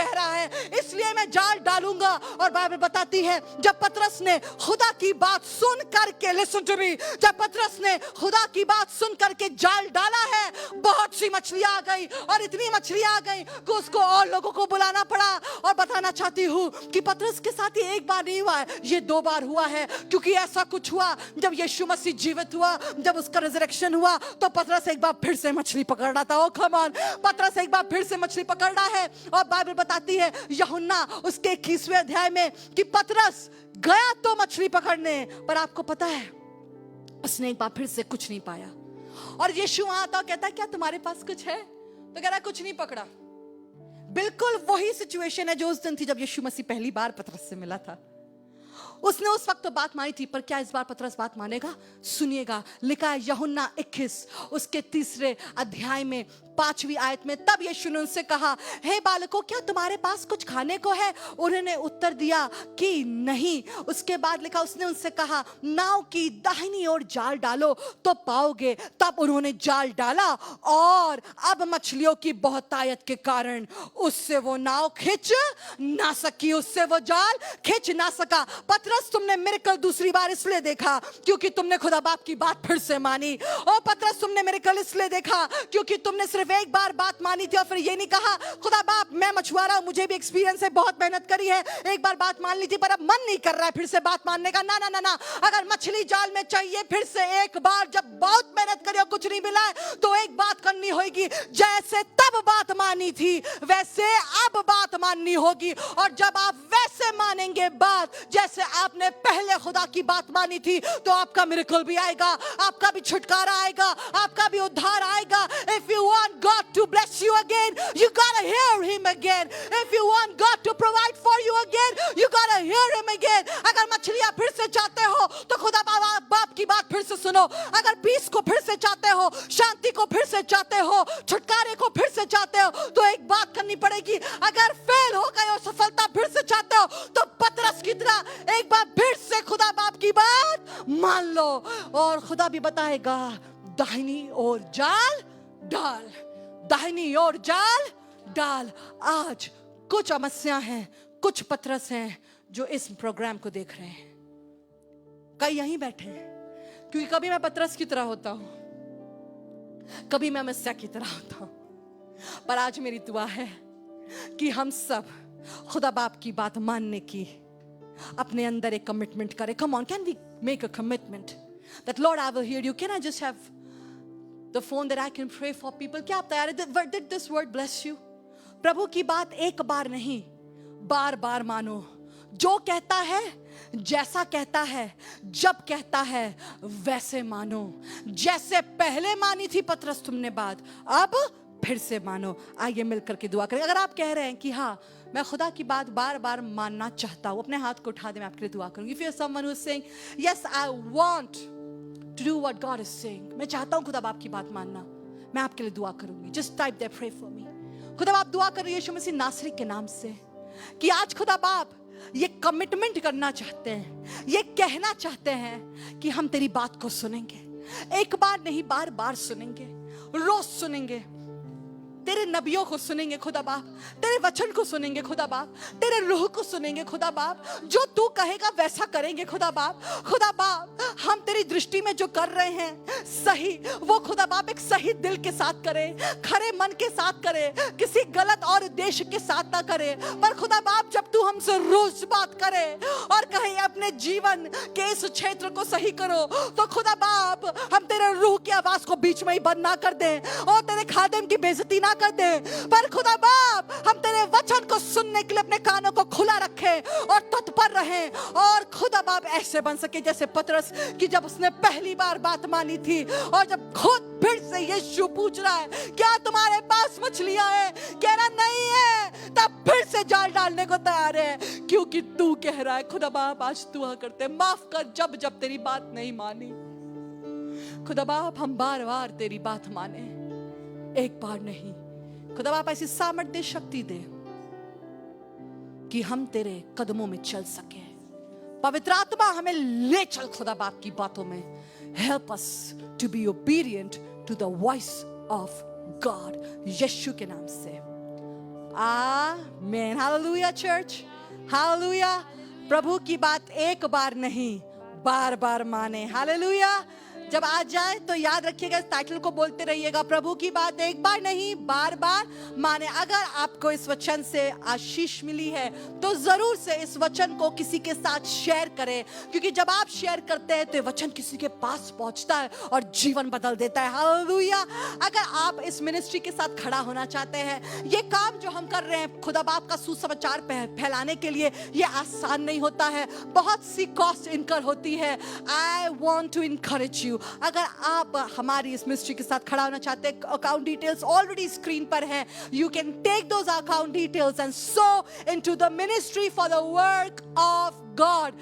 Speaker 3: रहा है इसलिए मैं जाल डालूंगा। और बाइबल बताती है जब पतरस ने खुदा की बात सुन करके, लिसन टू मी, जब पतरस ने खुदा की बात सुन करके जाल डाला है, बहुत सी मछलियां आ गई और इतनी मछलियां आ गई कि उसको और लोगों को बुलाना पड़ा। और बताना चाहती हूँ कि पतरस के साथ ये एक बार नहीं हुआ है, ये 2 बार हुआ है। क्योंकि ऐसा कुछ हुआ जब यीशु मसीह जीवित हुआ, जब उसका रिजरेक्शन हुआ, तो पतरस एक बार फिर से मछली पकड़ रहा था। ओ कम ऑन, पतरस एक बार फिर से मछली पकड़ रहा है। और बाइबल बताती है यूहन्ना उसके 21वें अध्याय में कि पतरस गया तो मछली पकड़ने, पर आपको पता है उसने एक बार फिर से कुछ नहीं पाया। और यीशु वहां आता कहता है क्या तुम्हारे पास कुछ है? तो कह रहा कुछ नहीं पकड़ा। बिल्कुल वही सिचुएशन है जो उस दिन थी जब यीशु मसीह पहली बार पतरस से मिला था। उसने उस वक्त तो बात मानी थी, पर क्या इस बार पतरस बात मानेगा? सुनिएगा, लिखा है यूहन्ना 21 उसके 3 अध्याय में 5वीं आयत में, तब यीशु ने उनसे कहा हे बालकों क्या तुम्हारे पास कुछ खाने को है? उन्होंने उत्तर दिया कि नहीं। उसके बाद लिखा उसने उनसे कहा नाव की दाहिनी ओर जाल डालो तो पाओगे। तब उन्होंने जाल डाला और अब मछलियों की बहुतायत के कारण उससे वो नाव खींच ना सकी, उससे वो जाल खींच ना सका। पतरस तुमने मिरेकल दूसरी बार इसलिए देखा क्योंकि तुमने खुदा बाप की बात फिर से मानी। ओ पतरस तुमने मिरेकल इसलिए देखा क्योंकि तुमने सिर्फ एक बार बात मानी थी और फिर ये नहीं कहा खुदा बाप मैं मछुआरा हूं, मुझे भी एक्सपीरियंस है, बहुत मेहनत करी है, एक बार बात मान ली थी पर अब मन नहीं कर रहा है फिर से बात मानने का। ना ना ना ना, अगर मछली जाल में चाहिए फिर से एक बार, जब बहुत मेहनत करी और कुछ नहीं मिला है तो एक बात करनी होगी, जैसे तब बात मानी थी वैसे अब बात माननी होगी। और जब आप वैसे मानेंगे बात जैसे आपने पहले खुदा की बात मानी थी, तो आपका मिरेकल भी आएगा, आपका भी छुटकारा आएगा, आपका भी उद्धार आएगा। If you want God to bless you again, you gotta hear Him again. If you want God to provide for you again, you gotta hear Him again. अगर मछलियां फिर से चाहते हो तो खुदा बाप की बात फिर से सुनो। अगर पीस को फिर से चाहते हो, शांति को फिर से चाहते हो, छुटकारे को फिर से चाहते हो, तो एक बात करनी पड़ेगी। अगर फेल हो गए हो, सफलता फिर से चाहते हो, तो पतरस की तरह एक बार फिर से खुदा बाप की बात मान लो और खुदा भी बताएगा दाहिनी ओर जाल डाल, दाहिनी ओर जाल डाल। आज कुछ अमस्या हैं, कुछ पतरस हैं जो इस प्रोग्राम को देख रहे हैं, कई यहीं बैठे हैं। क्योंकि कभी मैं पतरस की तरह होता हूं, कभी मैं अमस्या की तरह होता हूं, पर आज मेरी दुआ है कि हम सब खुदा बाप की बात मानने की अपने अंदर एक कमिटमेंट करें। Come on, can we make a commitment that Lord I will hear you? Can I just have the phone that I can pray for people? क्या आप तैयार हैं? Did this word bless you? प्रभु की बात एक बार नहीं, बार बार मानो। जो कहता है, जैसा कहता है, जब कहता है वैसे मानो। जैसे पहले मानी थी पतरस तुमने बात, अब फिर से मानो। आइए मिलकर के दुआ करें। अगर आप कह रहे हैं कि हाँ मैं खुदा की बात बार बार मानना चाहता हूँ, अपने हाथ को उठा दे, मैं आपके लिए दुआ करूंगी। If you're someone who's saying yes I want to do what God is saying, मैं चाहता हूं खुदा बाप की बात मानना, मैं आपके लिए दुआ करूंगी। Just type there, pray for me। खुदा बाप दुआ कर यीशु मसीह नासरी के नाम से कि आज खुदा बाप ये कमिटमेंट करना चाहते हैं, ये कहना चाहते हैं कि हम तेरी बात को सुनेंगे, एक बार नहीं बार बार सुनेंगे, रोज सुनेंगे। तेरे नबियों को सुनेंगे खुदा बाप, तेरे वचन को सुनेंगे खुदा बाप, तेरे रूह को सुनेंगे खुदा बाप। जो तू कहेगा वैसा करेंगे खुदा बाप। खुदा बाप, हम तेरी दृष्टि में जो कर रहे हैं सही, वो खुदा बाप एक सही दिल के साथ करें, खरे मन के साथ करें, किसी गलत और उद्देश्य के साथ ना करें। पर खुदा बाप, जब तू हमसे रोज बात करे और कहे अपने जीवन के इस क्षेत्र को सही करो, तो खुदा बाप हम तेरे रूह की आवाज को बीच में ही बंद ना कर दें और तेरे खादिम की बेइज्जती ना कर दे। पर खुदा बाप, हम तेरे वचन को सुनने के लिए अपने कानों को खुला रखें और तत्पर रहें। और खुदा बाप ऐसे बन सके जैसे पतरस कि जब उसने पहली बार बात मानी थी और जब खुद फिर से यीशु पूछ रहा है क्या तुम्हारे पास मछलियां हैं, कह रहा नहीं है, तब फिर से जाल डालने को तैयार है, क्योंकि तू कह रहा है। खुदा बाप, आज दुआ करते माफ कर जब जब तेरी बात नहीं मानी। खुदा बाप, हम बार बार तेरी बात माने, एक बार नहीं। खुदा बाप, ऐसी सामर्थ्य दे, शक्ति दे कि हम तेरे कदमों में चल सके। पवित्र आत्मा हमें ले चल खुदा बाप की बातों में। Help us to be obedient to the voice of God, Yeshu के नाम से, आमीन। Hallelujah church, hallelujah. प्रभु की बात एक बार नहीं बार बार माने। हालेलुया। जब आ जाए तो याद रखिएगा, इस टाइटल को बोलते रहिएगा, प्रभु की बात एक बार नहीं बार बार माने। अगर आपको इस वचन से आशीष मिली है तो जरूर से इस वचन को किसी के साथ शेयर करें, क्योंकि जब आप शेयर करते हैं तो वचन किसी के पास पहुंचता है और जीवन बदल देता है। हालेलुया। अगर आप इस मिनिस्ट्री के साथ खड़ा होना चाहते हैं, ये काम जो हम कर रहे हैं खुदा बाप का सुसमाचार फैलाने के लिए, ये आसान नहीं होता है, बहुत सी कॉस्ट इनकर होती है। I want to encourage you, अगर आप हमारी इस मिनिस्ट्री के साथ खड़ा होना चाहते हैं, अकाउंट डिटेल्स ऑलरेडी स्क्रीन पर है। You can take those account details and so into the ministry for the work of God.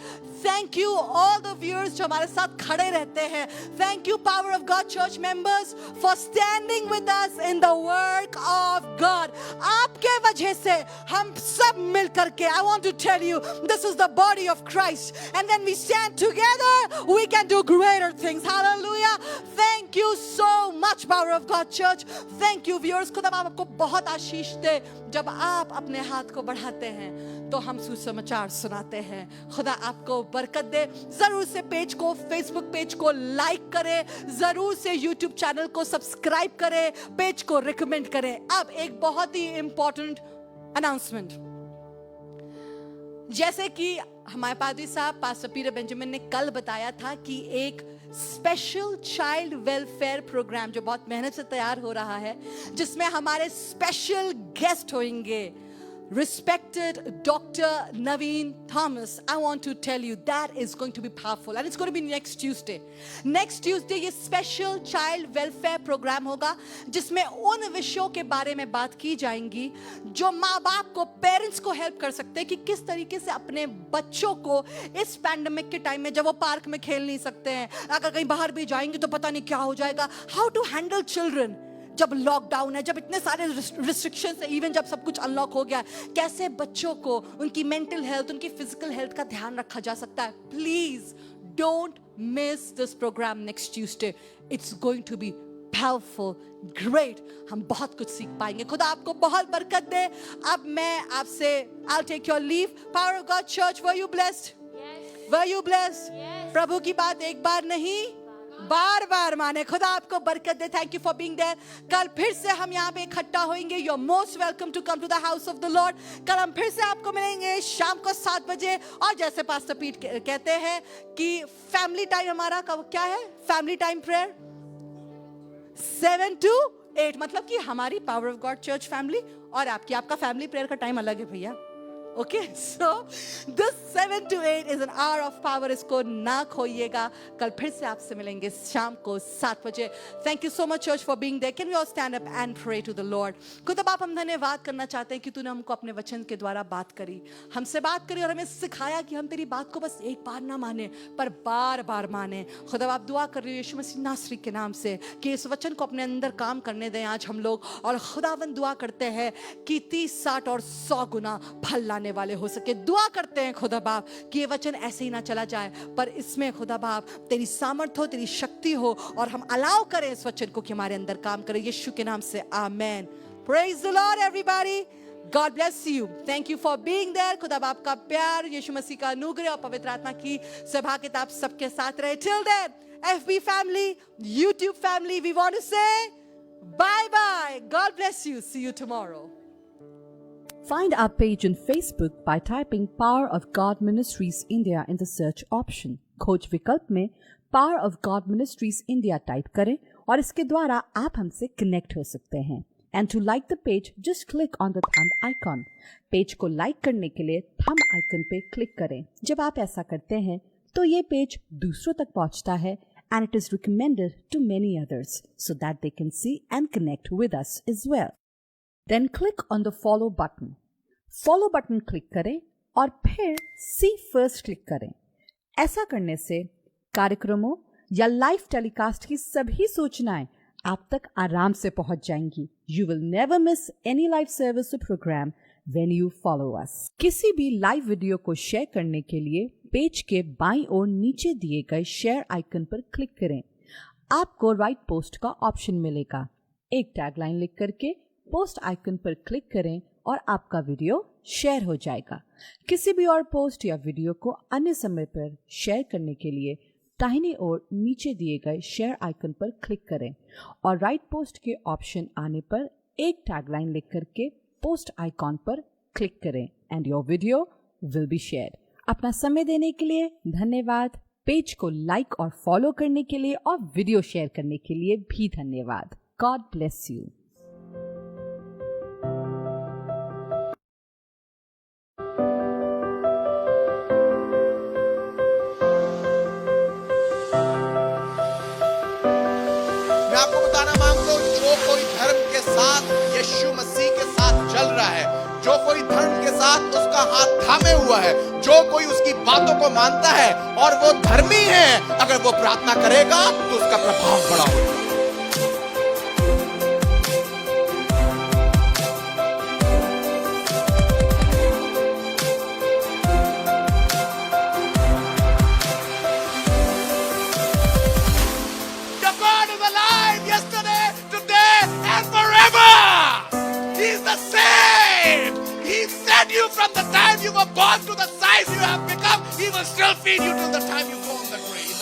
Speaker 3: Thank you all the viewers जो हमारे साथ खड़े रहते हैं। Thank you power of God church members for standing with us in the work of God. आपके वजह से हम सब मिल करके, I want to tell you, this is the body of Christ, and when we stand together we can do greater things. Hallelujah. Thank you so much power of God church. Thank you viewers. खुदा आपको बहुत आशीष दे। जब आप अपने हाथ को बढ़ाते हैं तो हम सुसमाचार सुनाते हैं। खुदा आपको बरकत दे। जरूर से पेज को, फेसबुक पेज को लाइक करें, जरूर से यूट्यूब चैनल को सब्सक्राइब करें, पेज को रिकमेंड करें। अब एक बहुत ही इंपॉर्टेंट अनाउंसमेंट, जैसे कि हमारे पादरी साहब पास्टर पीटर बेंजामिन ने कल बताया था कि एक स्पेशल चाइल्ड वेलफेयर प्रोग्राम जो बहुत मेहनत से तैयार हो रहा है, जिसमें हमारे स्पेशल गेस्ट होंगे, respected Dr. Naveen Thomas. I want to tell you that is going to be powerful and it's going to be next Tuesday. Next Tuesday ये special child welfare program होगा, जिसमें उन विषयों के बारे में बात की जाएंगी जो माँ बाप को, पेरेंट्स को हेल्प कर सकते हैं कि किस तरीके से अपने बच्चों को इस पैंडेमिक के टाइम में, जब वो पार्क में खेल नहीं सकते हैं, अगर कहीं बाहर भी जाएंगे तो पता नहीं क्या हो जाएगा, हाउ टू हैंडल चिल्ड्रन जब लॉकडाउन है, जब इतने सारे रिस्ट्रिक्शंस है, इवन जब सब कुछ अनलॉक हो गया, कैसे बच्चों को उनकी मेंटल हेल्थ, उनकी फिजिकल हेल्थ का ध्यान रखा जा सकता है। Please don't miss this programme next Tuesday. It's going to be powerful, great. हम बहुत कुछ सीख पाएंगे। खुदा आपको बहुत बरकत दे। अब मैं आपसे, I'll take your leave. Power of God Church, were you blessed?
Speaker 1: Yes.
Speaker 3: Were you blessed?
Speaker 1: Yes.
Speaker 3: प्रभु की बात एक बार नहीं बार बार माने। खुदा आपको बरकत दे। Thank you for being there. कल फिर से हम यहाँ पे इकट्ठा होंगे। You are most welcome to come to the house of the Lord. कल हम फिर से आपको मिलेंगे शाम को 7 बजे। और जैसे पास्टर पीट कहते हैं कि फैमिली टाइम हमारा क्या है, फैमिली टाइम प्रेयर 7 to 8, मतलब कि हमारी power of God church family और आपका फैमिली प्रेयर का टाइम अलग है भैया। Okay, so this 7 to 8 is an hour of power. इसको ना खोइएगा। कल फिर से आपसे मिलेंगे शाम को 7 बजे। Thank you so much church for being there. Can we all stand up and pray to the Lord? खुदा बाप, हम धन्यवाद करना चाहते हैं कि तूने हमको अपने वचन के द्वारा बात करी, हमसे बात करी और हमें सिखाया कि हम तेरी बात को बस एक बार ना माने पर बार बार माने। खुदा बाप, दुआ कर रही हूँ यीशु मसीह नासरी के नाम से कि इस वचन को अपने अंदर काम करने दें आज हम लोग। और खुदावन दुआ करते हैं कि 30, 60 और 100 गुना फल लाने जानने वाले हो सके। दुआ करते हैं खुदा बाप कि ये वचन ऐसे ही ना चला जाए, पर इसमें खुदा बाप तेरी सामर्थ हो, तेरी शक्ति हो, और हम अलाउ करें इस वचन को कि हमारे अंदर काम करे। यीशु के नाम से amen. Praise the Lord everybody. God bless you. Thank you for being there. खुदा बाप का प्यार, यीशु मसीह का अनुग्रह और पवित्र आत्मा की सहभागिता आप सबके साथ रहे। Till then, FB family, YouTube family, we want to say bye bye. God bless you. See you tomorrow.
Speaker 4: Find our page on Facebook by typing Power of God Ministries India in the search option. खोज विकल्प में Power of God Ministries India type करें और इसके द्वारा आप हमसे कनेक्ट हो सकते हैं। And to like the page, just click on the thumb icon. Page को लाइक करने के लिए थंब आइकन पे क्लिक करें। जब आप ऐसा करते हैं तो ये पेज दूसरों तक पहुंचता है and it is recommended to many others so that they can see and connect with us as well. Then click on the follow button. Follow button click करें और फिर see first क्लिक करें। ऐसा करने से कार्यक्रमों या लाइव टेलीकास्ट की सभी सूचनाएं आप तक आराम से पहुंच जाएंगी। You will never miss any live service or program when you follow us. किसी भी लाइव वीडियो को शेयर करने के लिए पेज के बाईं ओर नीचे दिए गए शेयर आइकन पर क्लिक करें। आपको राइट पोस्ट का ऑप्शन मिलेगा। एक टैगलाइन लिख करके पोस्ट आइकन पर क्लिक करें और आपका वीडियो शेयर हो जाएगा। किसी भी और पोस्ट या वीडियो को अन्य समय पर शेयर करने के लिए दाहिनी ओर नीचे दिए गए शेयर आइकन पर क्लिक करें और राइट पोस्ट के ऑप्शन आने पर एक टैगलाइन लिख करके पोस्ट आइकॉन पर क्लिक करें and your video will be shared. अपना समय देने के लिए धन्यवाद। पेज को लाइक और फॉलो करने के लिए और वीडियो शेयर करने के लिए भी धन्यवाद। God bless you.
Speaker 5: Yeshu Masih के साथ चल रहा है, जो कोई धर्म के साथ उसका हाथ थामे हुआ है, जो कोई उसकी बातों को मानता है और वो धर्मी है, अगर वो प्रार्थना करेगा तो उसका प्रभाव बड़ा होगा। The God is alive yesterday, today and forever. He's the same. He fed you from the time you were born to the size you have become. He will still feed you till the time you go on the grave.